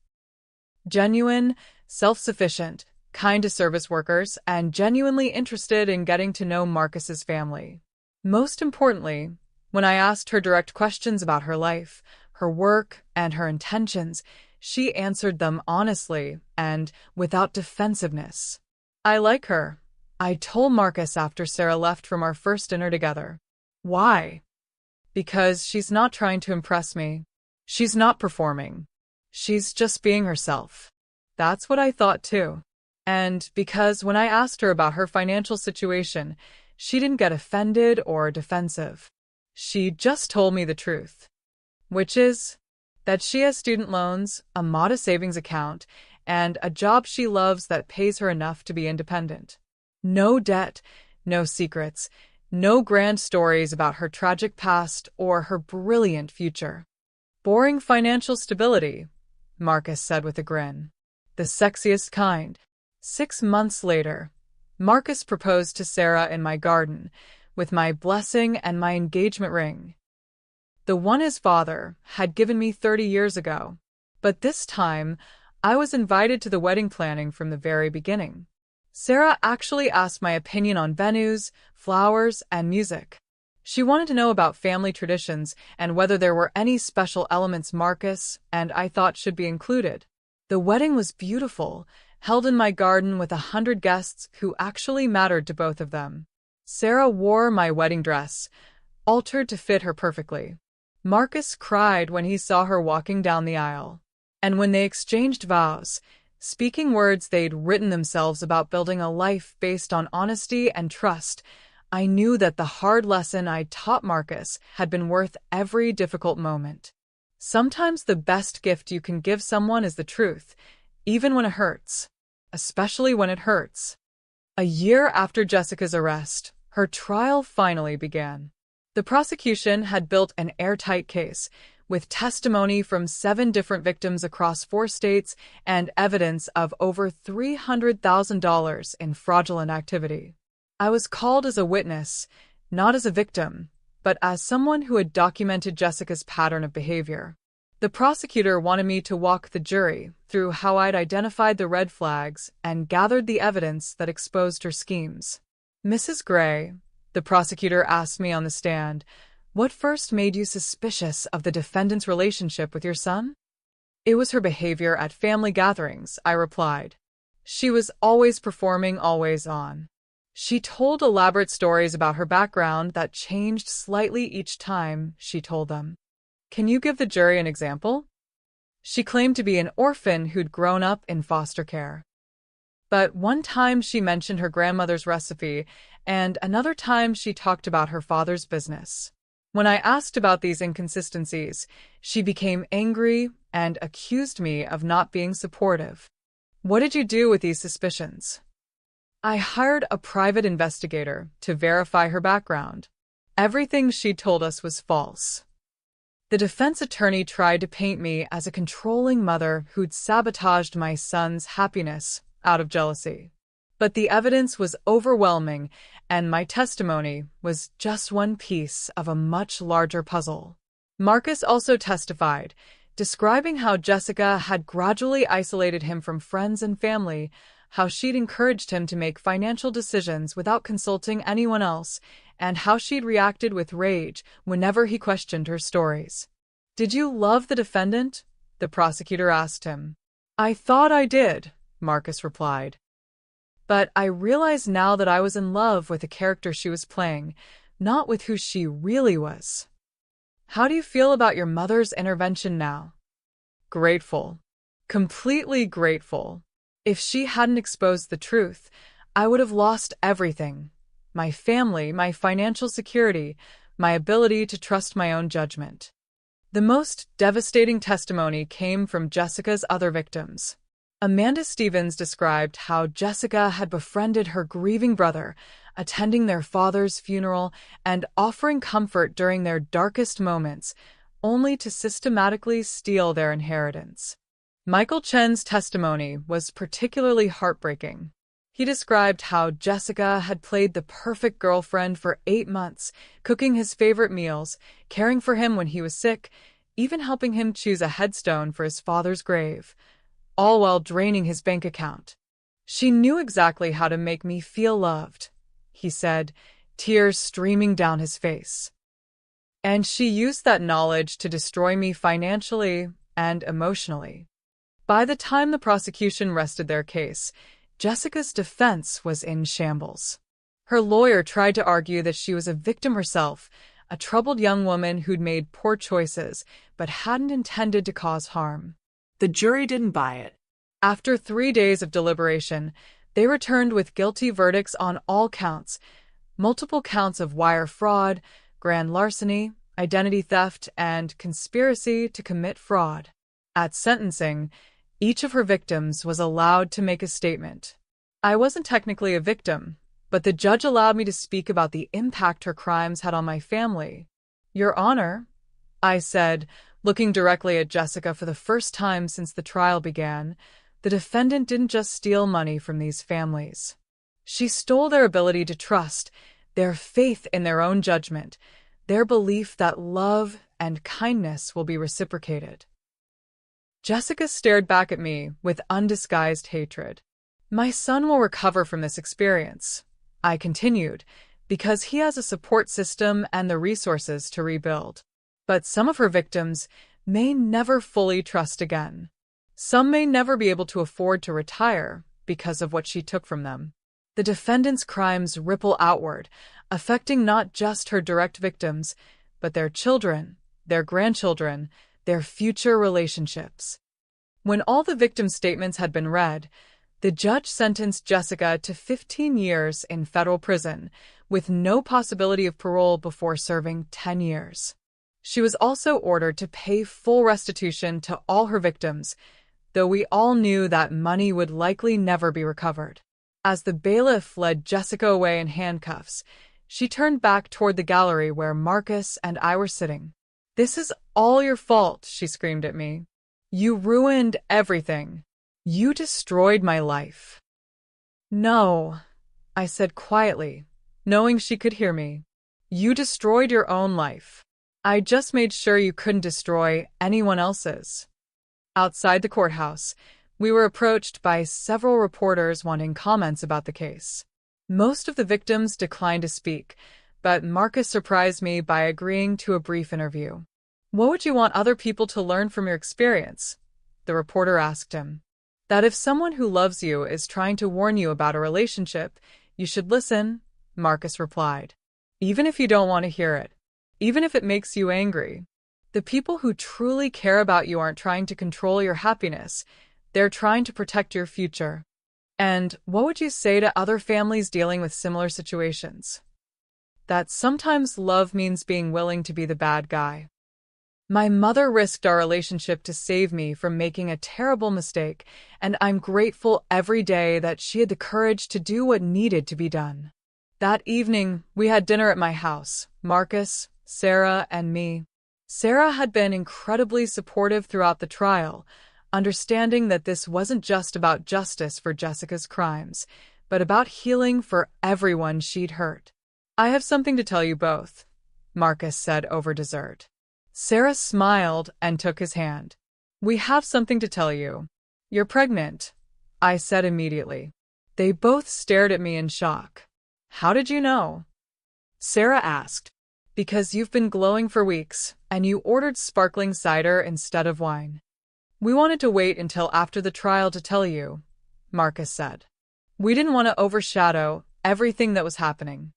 Genuine, self-sufficient, kind to service workers, and genuinely interested in getting to know Marcus's family. Most importantly, when I asked her direct questions about her life, her work, and her intentions, she answered them honestly and without defensiveness. I like her, I told Marcus after Sarah left from our first dinner together. Why? Because she's not trying to impress me. She's not performing. She's just being herself. That's what I thought too. And because when I asked her about her financial situation, she didn't get offended or defensive. She just told me the truth, which is that she has student loans, a modest savings account, and a job she loves that pays her enough to be independent. No debt, no secrets, no grand stories about her tragic past or her brilliant future. Boring financial stability, Marcus said with a grin. The sexiest kind. 6 months later, Marcus proposed to Sarah in my garden, with my blessing and my engagement ring. The one his father had given me 30 years ago. But this time, I was invited to the wedding planning from the very beginning. Sarah actually asked my opinion on venues, flowers, and music. She wanted to know about family traditions and whether there were any special elements Marcus and I thought should be included. The wedding was beautiful, held in my garden with 100 guests who actually mattered to both of them. Sarah wore my wedding dress, altered to fit her perfectly. Marcus cried when he saw her walking down the aisle. And when they exchanged vows, speaking words they'd written themselves about building a life based on honesty and trust, I knew that the hard lesson I'd taught Marcus had been worth every difficult moment. Sometimes the best gift you can give someone is the truth, even when it hurts. Especially when it hurts. A year after Jessica's arrest, her trial finally began. The prosecution had built an airtight case, with testimony from 7 different victims across 4 states and evidence of over $300,000 in fraudulent activity. I was called as a witness, not as a victim, but as someone who had documented Jessica's pattern of behavior. The prosecutor wanted me to walk the jury through how I'd identified the red flags and gathered the evidence that exposed her schemes. Mrs. Gray, the prosecutor asked me on the stand, what first made you suspicious of the defendant's relationship with your son? It was her behavior at family gatherings, I replied. She was always performing, always on. She told elaborate stories about her background that changed slightly each time she told them. Can you give the jury an example? She claimed to be an orphan who'd grown up in foster care. But one time she mentioned her grandmother's recipe, and another time she talked about her father's business. When I asked about these inconsistencies, she became angry and accused me of not being supportive. What did you do with these suspicions? I hired a private investigator to verify her background. Everything she told us was false. The defense attorney tried to paint me as a controlling mother who'd sabotaged my son's happiness out of jealousy. But the evidence was overwhelming, and my testimony was just one piece of a much larger puzzle. Marcus also testified, describing how Jessica had gradually isolated him from friends and family, how she'd encouraged him to make financial decisions without consulting anyone else, and how she'd reacted with rage whenever he questioned her stories. Did you love the defendant? The prosecutor asked him. I thought I did, Marcus replied. But I realize now that I was in love with the character she was playing, not with who she really was. How do you feel about your mother's intervention now? Grateful. Completely grateful. If she hadn't exposed the truth, I would have lost everything. My family, my financial security, my ability to trust my own judgment. The most devastating testimony came from Jessica's other victims. Amanda Stevens described how Jessica had befriended her grieving brother, attending their father's funeral and offering comfort during their darkest moments, only to systematically steal their inheritance. Michael Chen's testimony was particularly heartbreaking. He described how Jessica had played the perfect girlfriend for 8 months, cooking his favorite meals, caring for him when he was sick, even helping him choose a headstone for his father's grave, all while draining his bank account. "She knew exactly how to make me feel loved," he said, tears streaming down his face. "And she used that knowledge to destroy me financially and emotionally." By the time the prosecution rested their case, Jessica's defense was in shambles. Her lawyer tried to argue that she was a victim herself, a troubled young woman who'd made poor choices but hadn't intended to cause harm. The jury didn't buy it. After 3 days of deliberation, they returned with guilty verdicts on all counts: multiple counts of wire fraud, grand larceny, identity theft, and conspiracy to commit fraud. At sentencing, each of her victims was allowed to make a statement. I wasn't technically a victim, but the judge allowed me to speak about the impact her crimes had on my family. "Your Honor," I said, looking directly at Jessica for the first time since the trial began, "the defendant didn't just steal money from these families. She stole their ability to trust, their faith in their own judgment, their belief that love and kindness will be reciprocated." Jessica stared back at me with undisguised hatred. "My son will recover from this experience," I continued, "because he has a support system and the resources to rebuild. But some of her victims may never fully trust again. Some may never be able to afford to retire because of what she took from them." The defendant's crimes ripple outward, affecting not just her direct victims, but their children, their grandchildren, their future relationships. When all the victim statements had been read, the judge sentenced Jessica to 15 years in federal prison, with no possibility of parole before serving 10 years. She was also ordered to pay full restitution to all her victims, though we all knew that money would likely never be recovered. As the bailiff led Jessica away in handcuffs, she turned back toward the gallery where Marcus and I were sitting. "This is all your fault," she screamed at me. "You ruined everything. You destroyed my life." "No," I said quietly, knowing she could hear me. "You destroyed your own life. I just made sure you couldn't destroy anyone else's." Outside the courthouse, we were approached by several reporters wanting comments about the case. Most of the victims declined to speak, but Marcus surprised me by agreeing to a brief interview. "What would you want other people to learn from your experience?" the reporter asked him. "That if someone who loves you is trying to warn you about a relationship, you should listen," Marcus replied. "Even if you don't want to hear it. Even if it makes you angry. The people who truly care about you aren't trying to control your happiness. They're trying to protect your future." "And what would you say to other families dealing with similar situations?" "That sometimes love means being willing to be the bad guy. My mother risked our relationship to save me from making a terrible mistake, and I'm grateful every day that she had the courage to do what needed to be done." That evening, we had dinner at my house, Marcus, Sarah, and me. Sarah had been incredibly supportive throughout the trial, understanding that this wasn't just about justice for Jessica's crimes, but about healing for everyone she'd hurt. "I have something to tell you both," Marcus said over dessert. Sarah smiled and took his hand. "We have something to tell you. You're pregnant," I said immediately. They both stared at me in shock. "How did you know?" Sarah asked. "Because you've been glowing for weeks, and you ordered sparkling cider instead of wine." "We wanted to wait until after the trial to tell you," Marcus said. "We didn't want to overshadow everything that was happening."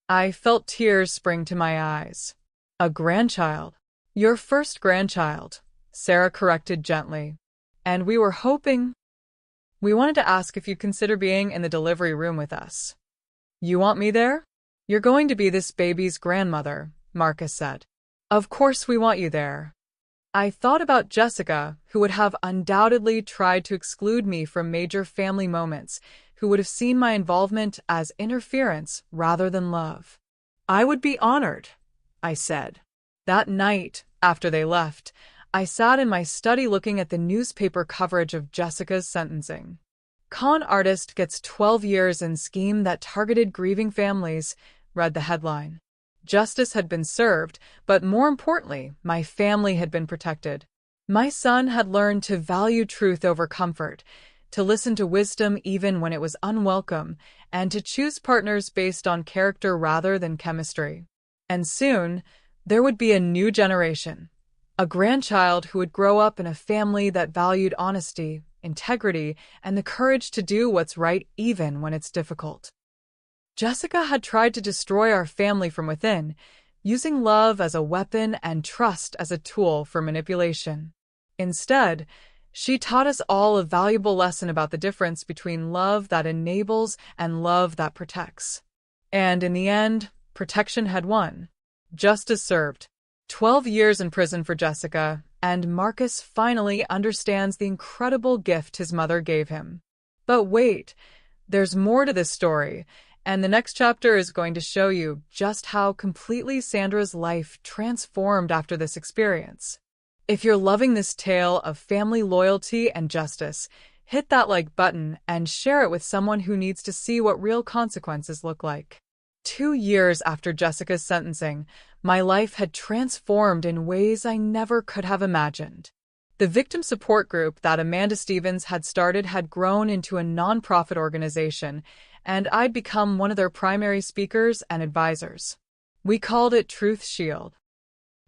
I felt tears spring to my eyes. "A grandchild." "Your first grandchild," Sarah corrected gently. "And we were hoping—" "We wanted to ask if you'd consider being in the delivery room with us." "You want me there?" "You're going to be this baby's grandmother," Marcus said. "Of course we want you there." I thought about Jessica, who would have undoubtedly tried to exclude me from major family moments, who would have seen my involvement as interference rather than love. "I would be honored," I said. That night, After they left, I sat in my study looking at the newspaper coverage of Jessica's sentencing. Con artist gets 12 years in scheme that targeted grieving families, read the headline. Justice had been served, but more importantly, my family had been protected. My son had learned to value truth over comfort, to listen to wisdom even when it was unwelcome, and to choose partners based on character rather than chemistry. And soon, there would be a new generation, a grandchild who would grow up in a family that valued honesty, integrity, and the courage to do what's right even when it's difficult. Jessica had tried to destroy our family from within, using love as a weapon and trust as a tool for manipulation. Instead, she taught us all a valuable lesson about the difference between love that enables and love that protects. And in the end, protection had won. Justice served. 12 years in prison for Jessica, and Marcus finally understands the incredible gift his mother gave him. But wait, there's more to this story, and the next chapter is going to show you just how completely Sandra's life transformed after this experience. If you're loving this tale of family loyalty and justice, hit that like button and share it with someone who needs to see what real consequences look like. 2 years after Jessica's sentencing, my life had transformed in ways I never could have imagined. The victim support group that Amanda Stevens had started had grown into a nonprofit organization, and I'd become one of their primary speakers and advisors. We called it Truth Shield,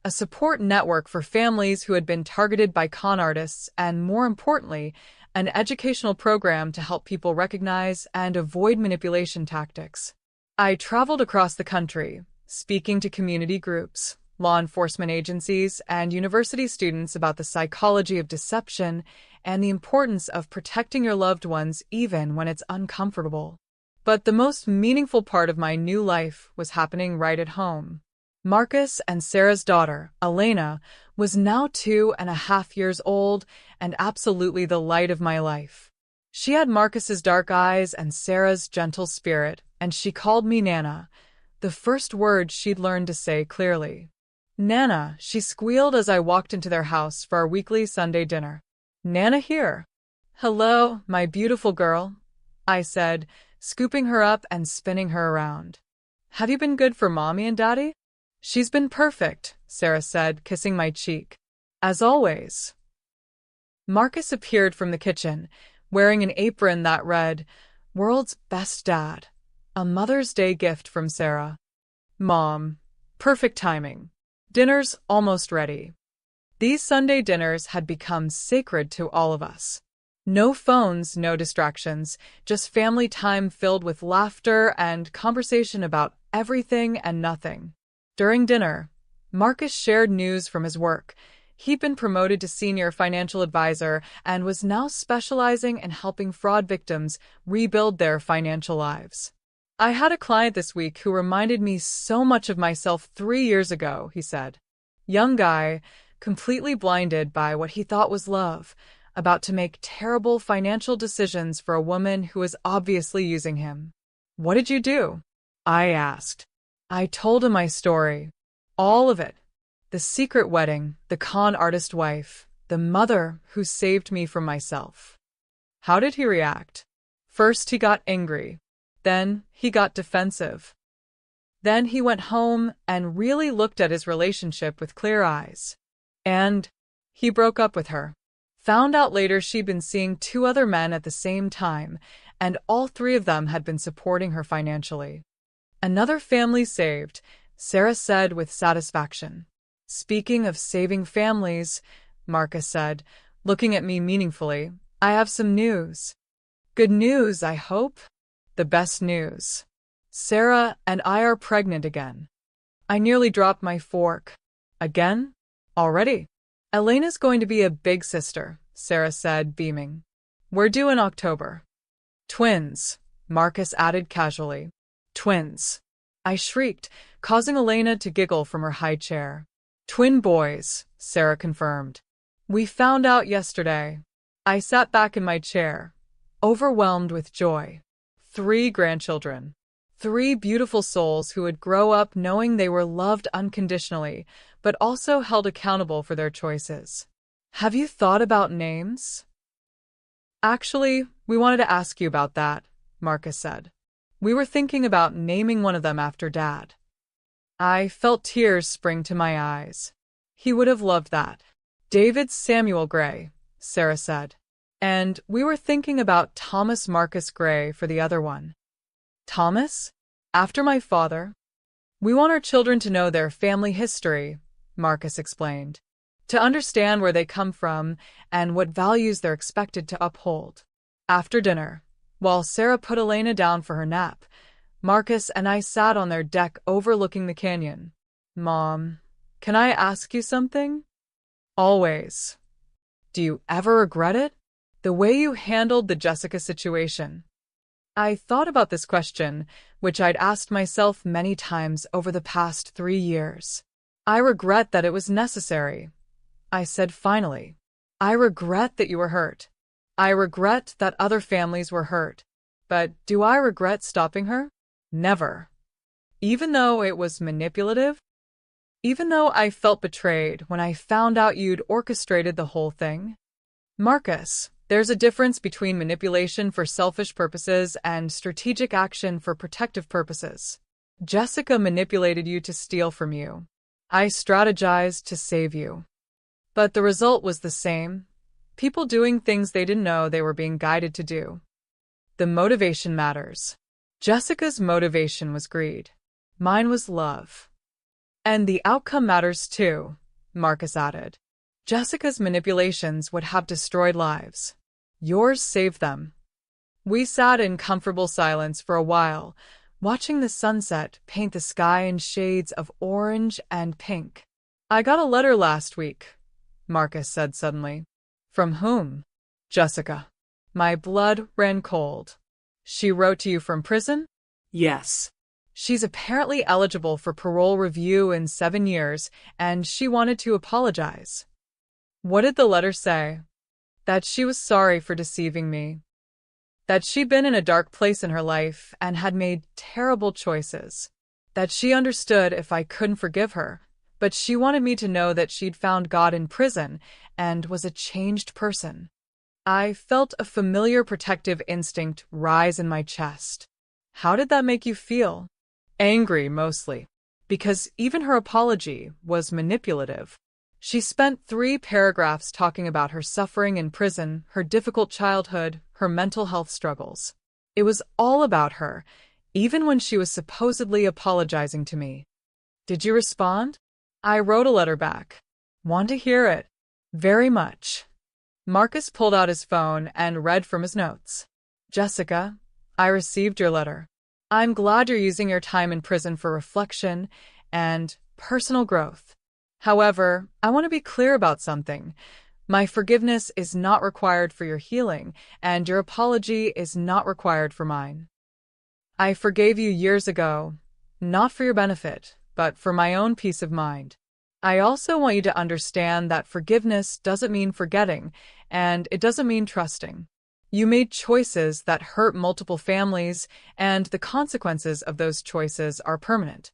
a support network for families who had been targeted by con artists and, more importantly, an educational program to help people recognize and avoid manipulation tactics. I traveled across the country, speaking to community groups, law enforcement agencies, and university students about the psychology of deception and the importance of protecting your loved ones even when it's uncomfortable. But the most meaningful part of my new life was happening right at home. Marcus and Sarah's daughter, Elena, was now 2.5 years old and absolutely the light of my life. She had Marcus's dark eyes and Sarah's gentle spirit, and she called me Nana, the first word she'd learned to say clearly. Nana, she squealed as I walked into their house for our weekly Sunday dinner. Nana here. Hello, my beautiful girl, I said, scooping her up and spinning her around. Have you been good for Mommy and Daddy? She's been perfect, Sarah said, kissing my cheek. As always. Marcus appeared from the kitchen, wearing an apron that read, "World's Best Dad," a Mother's Day gift from Sarah. Mom, perfect timing. Dinner's almost ready. These Sunday dinners had become sacred to all of us. No phones, no distractions, just family time filled with laughter and conversation about everything and nothing. During dinner, Marcus shared news from his work. He'd been promoted to senior financial advisor and was now specializing in helping fraud victims rebuild their financial lives. I had a client this week who reminded me so much of myself 3 years ago, he said. Young guy, completely blinded by what he thought was love, about to make terrible financial decisions for a woman who was obviously using him. What did you do? I asked. I told him my story. All of it. The secret wedding, the con artist wife, the mother who saved me from myself. How did he react? First he got angry. Then he got defensive. Then he went home and really looked at his relationship with clear eyes. And he broke up with her. Found out later she'd been seeing 2 other men at the same time, and all 3 of them had been supporting her financially. Another family saved, Sarah said with satisfaction. Speaking of saving families, Marcus said, looking at me meaningfully, I have some news. Good news, I hope? The best news. Sarah and I are pregnant again. I nearly dropped my fork. Again? Already? Elena's going to be a big sister, Sarah said, beaming. We're due in October. Twins, Marcus added casually. Twins. I shrieked, causing Elena to giggle from her high chair. Twin boys, Sarah confirmed. We found out yesterday. I sat back in my chair, overwhelmed with joy. 3 grandchildren. 3 beautiful souls who would grow up knowing they were loved unconditionally, but also held accountable for their choices. Have you thought about names? Actually, we wanted to ask you about that, Marcus said. We were thinking about naming one of them after Dad. I felt tears spring to my eyes. He would have loved that. David Samuel Gray, Sarah said. And we were thinking about Thomas Marcus Gray for the other one. Thomas? After my father? We want our children to know their family history, Marcus explained, to understand where they come from and what values they're expected to uphold. After dinner, while Sarah put Elena down for her nap, Marcus and I sat on their deck overlooking the canyon. Mom, can I ask you something? Always. Do you ever regret it? The way you handled the Jessica situation. I thought about this question, which I'd asked myself many times over the past 3 years. I regret that it was necessary, I said finally. I regret that you were hurt. I regret that other families were hurt. But do I regret stopping her? Never. Even though it was manipulative? Even though I felt betrayed when I found out you'd orchestrated the whole thing? Marcus, there's a difference between manipulation for selfish purposes and strategic action for protective purposes. Jessica manipulated you to steal from you. I strategized to save you. But the result was the same. People doing things they didn't know they were being guided to do. The motivation matters. Jessica's motivation was greed. Mine was love. And the outcome matters too, Marcus added. Jessica's manipulations would have destroyed lives. Yours saved them. We sat in comfortable silence for a while, watching the sunset paint the sky in shades of orange and pink. I got a letter last week, Marcus said suddenly. From whom? Jessica. My blood ran cold. She wrote to you from prison? Yes. She's apparently eligible for parole review in 7 years, and she wanted to apologize. What did the letter say? That she was sorry for deceiving me. That she'd been in a dark place in her life and had made terrible choices. That she understood if I couldn't forgive her, but she wanted me to know that she'd found God in prison and was a changed person. I felt a familiar protective instinct rise in my chest. How did that make you feel? Angry, mostly, because even her apology was manipulative. She spent 3 paragraphs talking about her suffering in prison, her difficult childhood, her mental health struggles. It was all about her, even when she was supposedly apologizing to me. Did you respond? I wrote a letter back. Want to hear it? Very much. Marcus pulled out his phone and read from his notes. Jessica, I received your letter. I'm glad you're using your time in prison for reflection and personal growth. However, I want to be clear about something. My forgiveness is not required for your healing, and your apology is not required for mine. I forgave you years ago, not for your benefit, but for my own peace of mind. I also want you to understand that forgiveness doesn't mean forgetting, and it doesn't mean trusting. You made choices that hurt multiple families, and the consequences of those choices are permanent.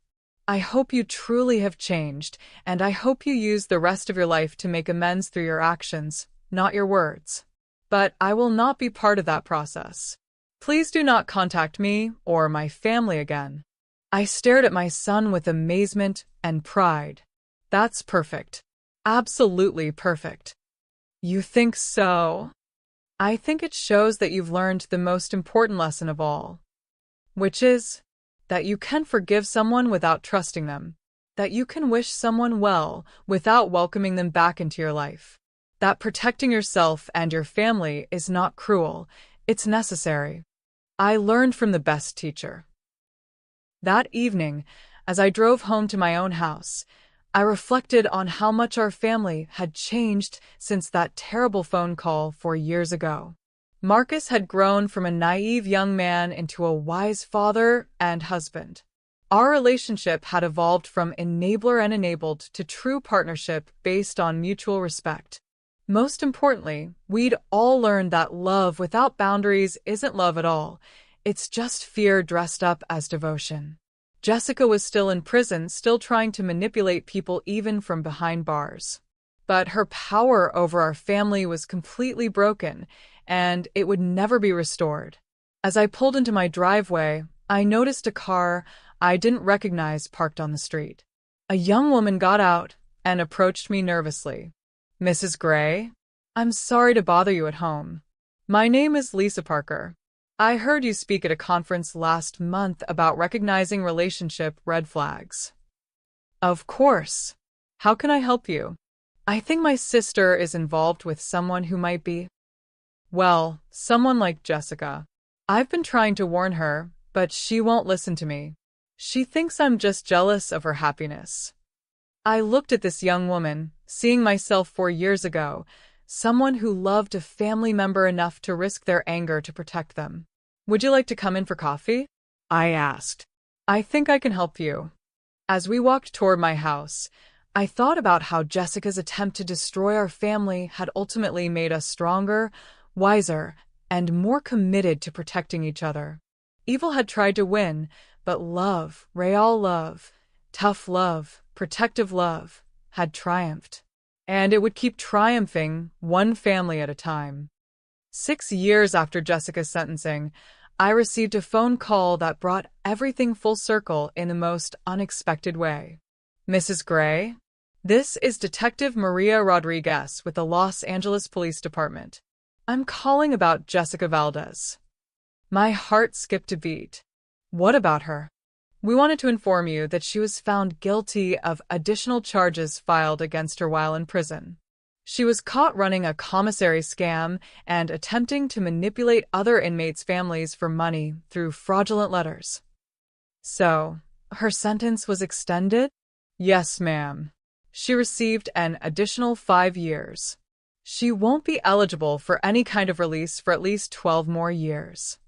I hope you truly have changed, and I hope you use the rest of your life to make amends through your actions, not your words. But I will not be part of that process. Please do not contact me or my family again. I stared at my son with amazement and pride. That's perfect. Absolutely perfect. You think so? I think it shows that you've learned the most important lesson of all, which is that you can forgive someone without trusting them, that you can wish someone well without welcoming them back into your life, that protecting yourself and your family is not cruel, it's necessary. I learned from the best teacher. That evening, as I drove home to my own house, I reflected on how much our family had changed since that terrible phone call 4 years ago. Marcus had grown from a naive young man into a wise father and husband. Our relationship had evolved from enabler and enabled to true partnership based on mutual respect. Most importantly, we'd all learned that love without boundaries isn't love at all. It's just fear dressed up as devotion. Jessica was still in prison, still trying to manipulate people even from behind bars. But her power over our family was completely broken, and it would never be restored. As I pulled into my driveway, I noticed a car I didn't recognize parked on the street. A young woman got out and approached me nervously. "Mrs. Gray? I'm sorry to bother you at home. My name is Lisa Parker. I heard you speak at a conference last month about recognizing relationship red flags." "Of course. How can I help you?" "I think my sister is involved with someone who might be, well, someone like Jessica. I've been trying to warn her, but she won't listen to me. She thinks I'm just jealous of her happiness." I looked at this young woman, seeing myself 4 years ago, someone who loved a family member enough to risk their anger to protect them. "Would you like to come in for coffee?" I asked. "I think I can help you." As we walked toward my house, I thought about how Jessica's attempt to destroy our family had ultimately made us stronger, wiser, and more committed to protecting each other. Evil had tried to win, but love, real love, tough love, protective love, had triumphed. And it would keep triumphing, one family at a time. 6 years after Jessica's sentencing, I received a phone call that brought everything full circle in the most unexpected way. "Mrs. Gray? This is Detective Maria Rodriguez with the Los Angeles Police Department. I'm calling about Jessica Valdez." My heart skipped a beat. "What about her?" "We wanted to inform you that she was found guilty of additional charges filed against her while in prison. She was caught running a commissary scam and attempting to manipulate other inmates' families for money through fraudulent letters." "So, her sentence was extended?" "Yes, ma'am. She received an additional 5 years. She won't be eligible for any kind of release for at least 12 more years."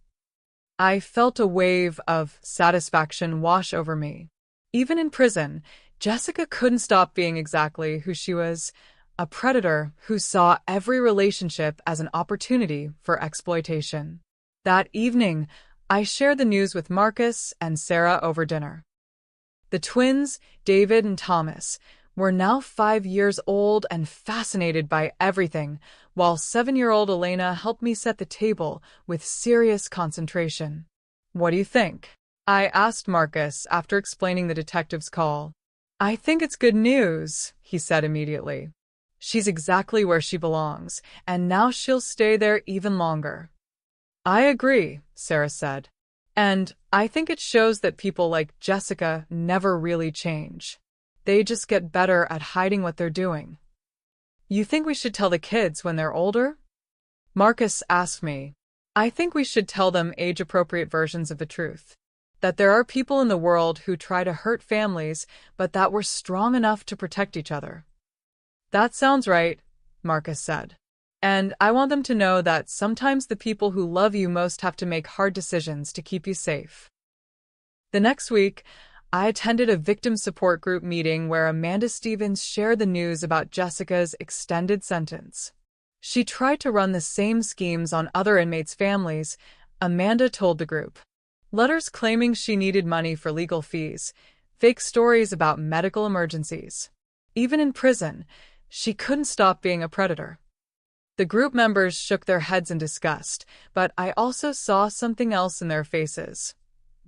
I felt a wave of satisfaction wash over me. Even in prison, Jessica couldn't stop being exactly who she was, a predator who saw every relationship as an opportunity for exploitation. That evening, I shared the news with Marcus and Sarah over dinner. The twins, David and Thomas, were now 5 years old and fascinated by everything, while 7-year-old Elena helped me set the table with serious concentration. "What do you think?" I asked Marcus after explaining the detective's call. "I think it's good news," he said immediately. "She's exactly where she belongs, and now she'll stay there even longer." "I agree," Sarah said. "And I think it shows that people like Jessica never really change. They just get better at hiding what they're doing." "You think we should tell the kids when they're older?" Marcus asked me. "I think we should tell them age-appropriate versions of the truth. That there are people in the world who try to hurt families, but that we're strong enough to protect each other." "That sounds right," Marcus said. "And I want them to know that sometimes the people who love you most have to make hard decisions to keep you safe." The next week, I attended a victim support group meeting where Amanda Stevens shared the news about Jessica's extended sentence. She tried to run the same schemes on other inmates' families, Amanda told the group. Letters claiming she needed money for legal fees, fake stories about medical emergencies. Even in prison, she couldn't stop being a predator. The group members shook their heads in disgust, but I also saw something else in their faces: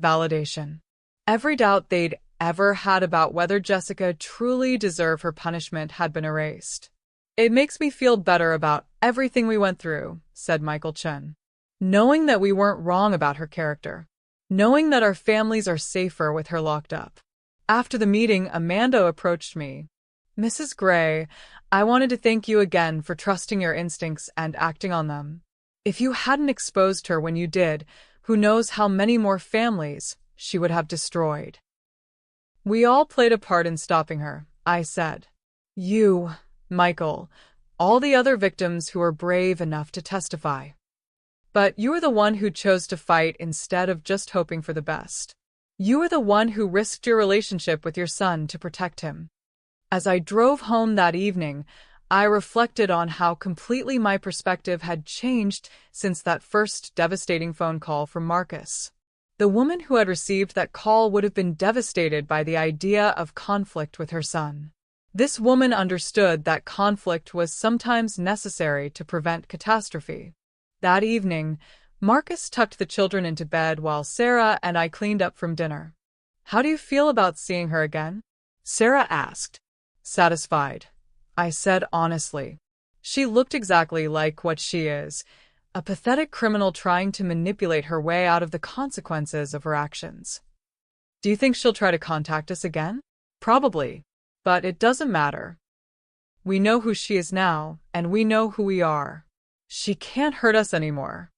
validation. Every doubt they'd ever had about whether Jessica truly deserved her punishment had been erased. "It makes me feel better about everything we went through," said Michael Chen. "Knowing that we weren't wrong about her character. Knowing that our families are safer with her locked up." After the meeting, Amanda approached me. "Mrs. Gray, I wanted to thank you again for trusting your instincts and acting on them. If you hadn't exposed her when you did, who knows how many more families she would have destroyed." "We all played a part in stopping her," I said. "You, Michael, all the other victims who were brave enough to testify. But you were the one who chose to fight instead of just hoping for the best. You were the one who risked your relationship with your son to protect him." As I drove home that evening, I reflected on how completely my perspective had changed since that first devastating phone call from Marcus. The woman who had received that call would have been devastated by the idea of conflict with her son. This woman understood that conflict was sometimes necessary to prevent catastrophe. That evening, Marcus tucked the children into bed while Sarah and I cleaned up from dinner. "How do you feel about seeing her again?" Sarah asked. "Satisfied," I said honestly. She looked exactly like what she is, a pathetic criminal trying to manipulate her way out of the consequences of her actions. "Do you think she'll try to contact us again?" "Probably. But it doesn't matter. We know who she is now, and we know who we are. She can't hurt us anymore."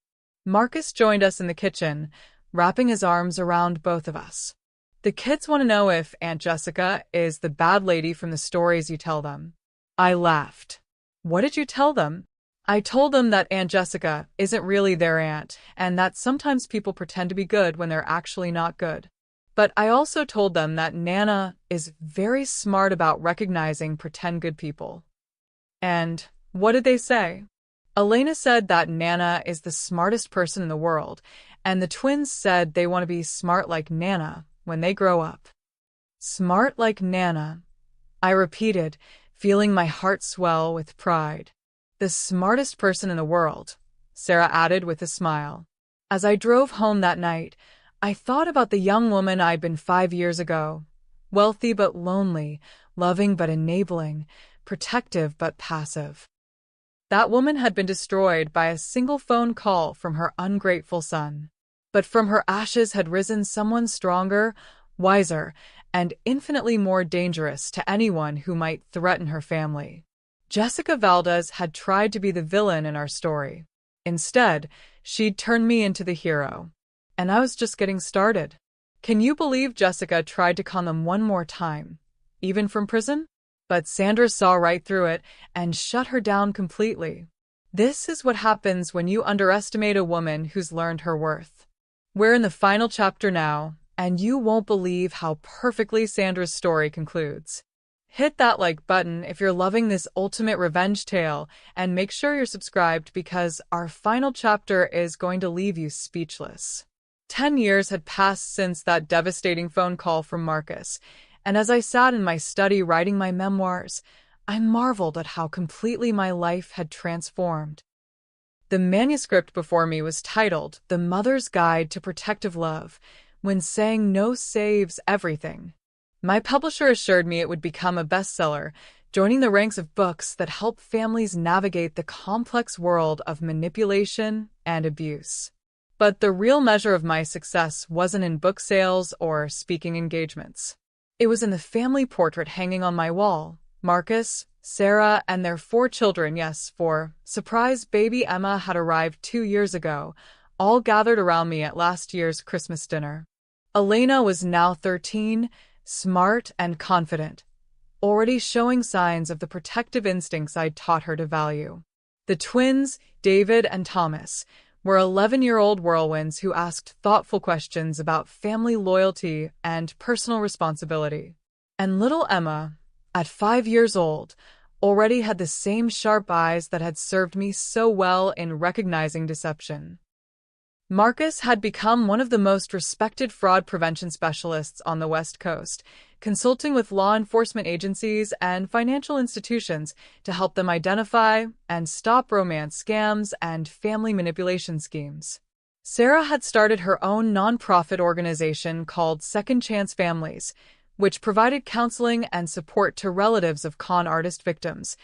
Marcus joined us in the kitchen, wrapping his arms around both of us. "The kids want to know if Aunt Jessica is the bad lady from the stories you tell them." I laughed. "What did you tell them?" "I told them that Aunt Jessica isn't really their aunt, and that sometimes people pretend to be good when they're actually not good. But I also told them that Nana is very smart about recognizing pretend good people." "And what did they say?" "Elena said that Nana is the smartest person in the world, and the twins said they want to be smart like Nana when they grow up." "Smart like Nana," I repeated, feeling my heart swell with pride. "The smartest person in the world," Sarah added with a smile. As I drove home that night, I thought about the young woman I'd been 5 years ago. Wealthy but lonely, loving but enabling, protective but passive. That woman had been destroyed by a single phone call from her ungrateful son. But from her ashes had risen someone stronger, wiser, and infinitely more dangerous to anyone who might threaten her family. Jessica Valdez had tried to be the villain in our story. Instead, she'd turned me into the hero. And I was just getting started. Can you believe Jessica tried to con them one more time, even from prison? But Sandra saw right through it and shut her down completely. This is what happens when you underestimate a woman who's learned her worth. We're in the final chapter now, and you won't believe how perfectly Sandra's story concludes. Hit that like button if you're loving this ultimate revenge tale, and make sure you're subscribed because our final chapter is going to leave you speechless. 10 years had passed since that devastating phone call from Marcus, and as I sat in my study writing my memoirs, I marveled at how completely my life had transformed. The manuscript before me was titled The Mother's Guide to Protective Love, When Saying No Saves Everything. My publisher assured me it would become a bestseller, joining the ranks of books that help families navigate the complex world of manipulation and abuse. But the real measure of my success wasn't in book sales or speaking engagements. It was in the family portrait hanging on my wall. Marcus, Sarah, and their 4 children, yes, 4, surprise baby Emma had arrived 2 years ago, all gathered around me at last year's Christmas dinner. Elena was now 13, smart and confident, already showing signs of the protective instincts I'd taught her to value. The twins, David and Thomas, were 11-year-old whirlwinds who asked thoughtful questions about family loyalty and personal responsibility. And little Emma, at 5 years old, already had the same sharp eyes that had served me so well in recognizing deception. Marcus had become one of the most respected fraud prevention specialists on the West Coast, consulting with law enforcement agencies and financial institutions to help them identify and stop romance scams and family manipulation schemes. Sarah had started her own nonprofit organization called Second Chance Families, which provided counseling and support to relatives of con artist victims,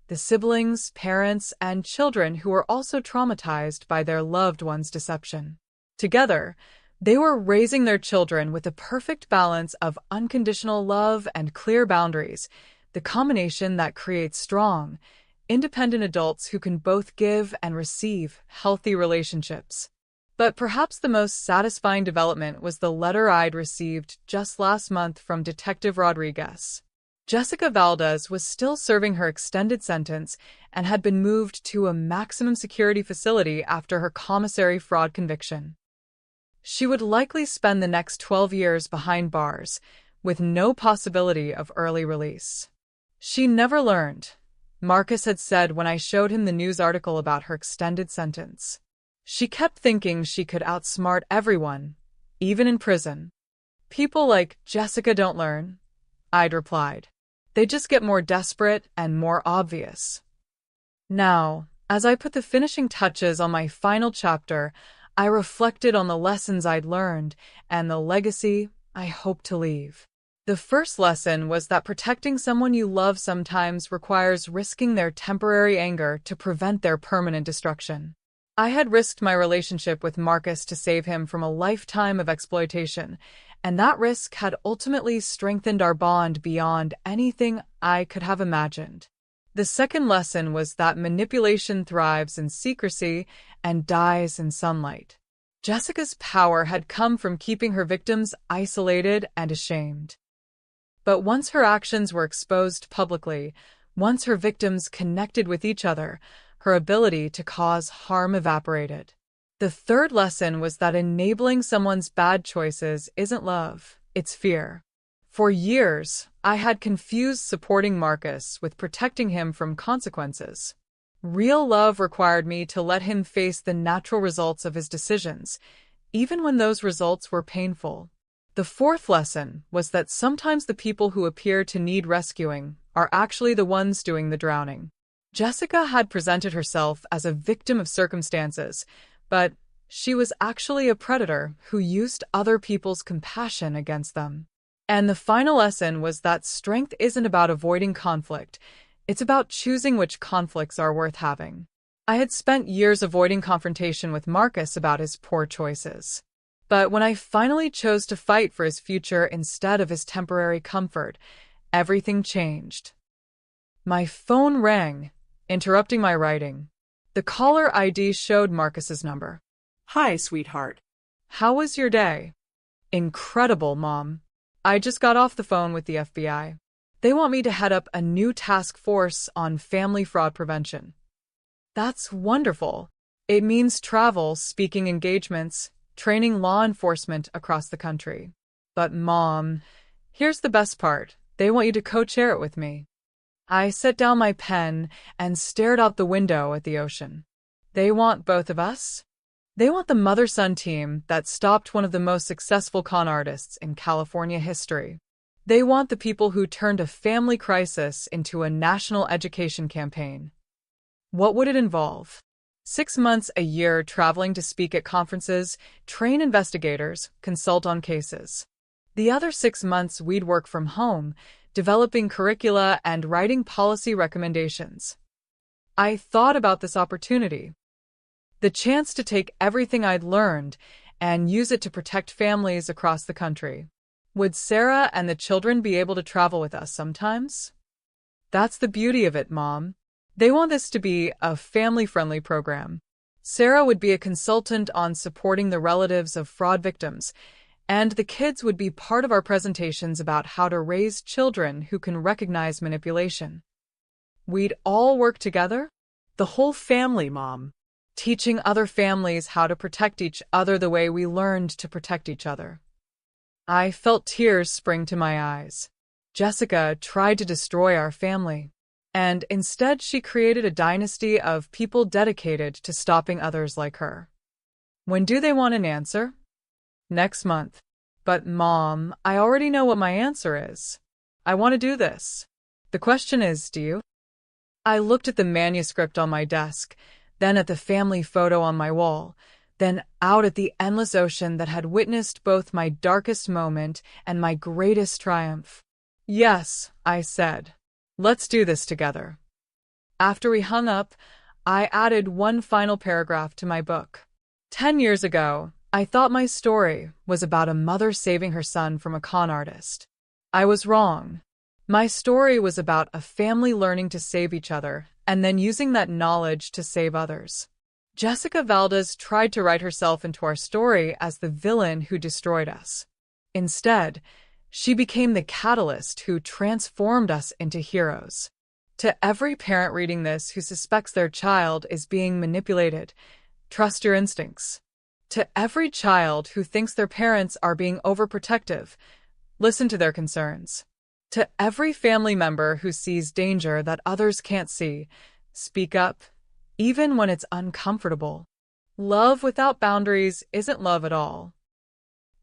the siblings, parents, and children who were also traumatized by their loved one's deception. Together, they were raising their children with a perfect balance of unconditional love and clear boundaries, the combination that creates strong, independent adults who can both give and receive healthy relationships. But perhaps the most satisfying development was the letter I'd received just last month from Detective Rodriguez. Jessica Valdez was still serving her extended sentence and had been moved to a maximum security facility after her commissary fraud conviction. She would likely spend the next 12 years behind bars, with no possibility of early release. She never learned, Marcus had said when I showed him the news article about her extended sentence. She kept thinking she could outsmart everyone, even in prison. People like Jessica don't learn, I'd replied. They just get more desperate and more obvious. Now, as I put the finishing touches on my final chapter, I reflected on the lessons I'd learned and the legacy I hope to leave. The first lesson was that protecting someone you love sometimes requires risking their temporary anger to prevent their permanent destruction. I had risked my relationship with Marcus to save him from a lifetime of exploitation, and that risk had ultimately strengthened our bond beyond anything I could have imagined. The second lesson was that manipulation thrives in secrecy and dies in sunlight. Jessica's power had come from keeping her victims isolated and ashamed. But once her actions were exposed publicly, once her victims connected with each other, her ability to cause harm evaporated. The third lesson was that enabling someone's bad choices isn't love, it's fear. For years, I had confused supporting Marcus with protecting him from consequences. Real love required me to let him face the natural results of his decisions, even when those results were painful. The fourth lesson was that sometimes the people who appear to need rescuing are actually the ones doing the drowning. Jessica had presented herself as a victim of circumstances, but she was actually a predator who used other people's compassion against them. And the final lesson was that strength isn't about avoiding conflict, it's about choosing which conflicts are worth having. I had spent years avoiding confrontation with Marcus about his poor choices. But when I finally chose to fight for his future instead of his temporary comfort, everything changed. My phone rang, interrupting my writing. The caller ID showed Marcus's number. Hi, sweetheart. How was your day? Incredible, Mom. I just got off the phone with the FBI. They want me to head up a new task force on family fraud prevention. That's wonderful. It means travel, speaking engagements, training law enforcement across the country. But Mom, here's the best part. They want you to co-chair it with me. I set down my pen and stared out the window at the ocean. They want both of us? They want the mother-son team that stopped one of the most successful con artists in California history. They want the people who turned a family crisis into a national education campaign. What would it involve? 6 months a year traveling to speak at conferences, train investigators, consult on cases. The other 6 months we'd work from home, developing curricula and writing policy recommendations. I thought about this opportunity. The chance to take everything I'd learned and use it to protect families across the country. Would Sarah and the children be able to travel with us sometimes? That's the beauty of it, Mom. They want this to be a family-friendly program. Sarah would be a consultant on supporting the relatives of fraud victims, and the kids would be part of our presentations about how to raise children who can recognize manipulation. We'd all work together? The whole family, Mom. Teaching other families how to protect each other the way we learned to protect each other. I felt tears spring to my eyes. Jessica tried to destroy our family, and instead she created a dynasty of people dedicated to stopping others like her. When do they want an answer? Next month. But Mom, I already know what my answer is. I want to do this. The question is, do you? I looked at the manuscript on my desk, then at the family photo on my wall, then out at the endless ocean that had witnessed both my darkest moment and my greatest triumph. Yes, I said. Let's do this together. After we hung up, I added one final paragraph to my book. 10 years ago, I thought my story was about a mother saving her son from a con artist. I was wrong. My story was about a family learning to save each other and then using that knowledge to save others. Jessica Valdez tried to write herself into our story as the villain who destroyed us. Instead, she became the catalyst who transformed us into heroes. To every parent reading this who suspects their child is being manipulated, trust your instincts. To every child who thinks their parents are being overprotective, listen to their concerns. To every family member who sees danger that others can't see, speak up, even when it's uncomfortable. Love without boundaries isn't love at all.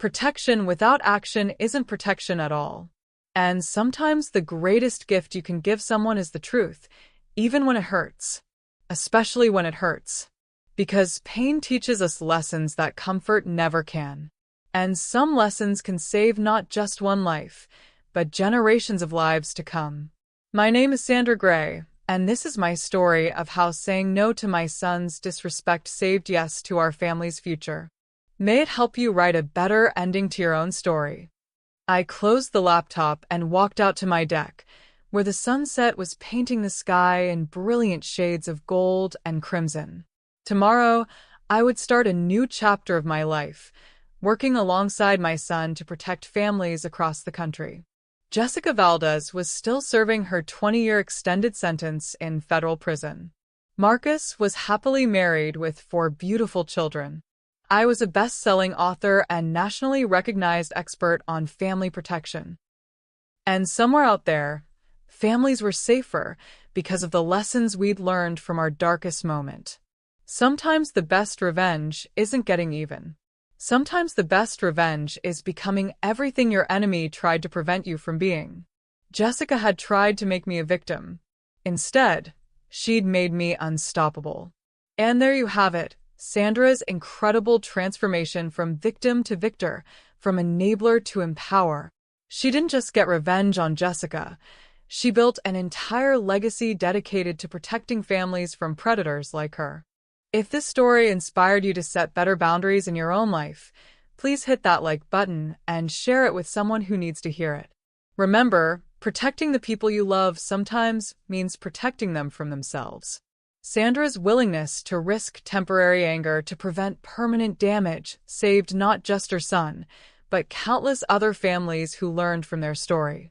Protection without action isn't protection at all. And sometimes the greatest gift you can give someone is the truth, even when it hurts. Especially when it hurts. Because pain teaches us lessons that comfort never can. And some lessons can save not just one life, but generations of lives to come. My name is Sandra Gray, and this is my story of how saying no to my son's disrespect saved yes to our family's future. May it help you write a better ending to your own story. I closed the laptop and walked out to my deck, where the sunset was painting the sky in brilliant shades of gold and crimson. Tomorrow, I would start a new chapter of my life, working alongside my son to protect families across the country. Jessica Valdez was still serving her 20-year extended sentence in federal prison. Marcus was happily married with 4 beautiful children. I was a best-selling author and nationally recognized expert on family protection. And somewhere out there, families were safer because of the lessons we'd learned from our darkest moment. Sometimes the best revenge isn't getting even. Sometimes the best revenge is becoming everything your enemy tried to prevent you from being. Jessica had tried to make me a victim. Instead, she'd made me unstoppable. And there you have it. Sandra's incredible transformation from victim to victor, from enabler to empower. She didn't just get revenge on Jessica. She built an entire legacy dedicated to protecting families from predators like her. If this story inspired you to set better boundaries in your own life, please hit that like button and share it with someone who needs to hear it. Remember, protecting the people you love sometimes means protecting them from themselves. Sandra's willingness to risk temporary anger to prevent permanent damage saved not just her son, but countless other families who learned from their story.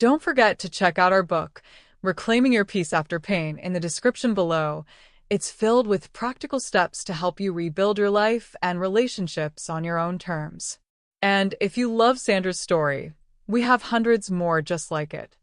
Don't forget to check out our book, Reclaiming Your Peace After Pain, in the description below. It's filled with practical steps to help you rebuild your life and relationships on your own terms. And if you love Sandra's story, we have hundreds more just like it.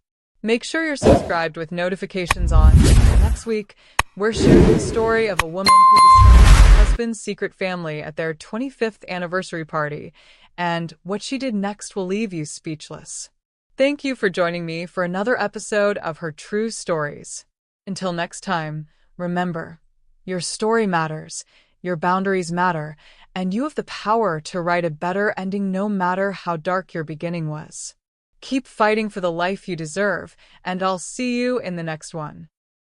Make sure you're subscribed with notifications on. Next week, we're sharing the story of a woman who discovered her husband's secret family at their 25th anniversary party, and what she did next will leave you speechless. Thank you for joining me for another episode of Her True Stories. Until next time, remember, your story matters, your boundaries matter, and you have the power to write a better ending no matter how dark your beginning was. Keep fighting for the life you deserve, and I'll see you in the next one.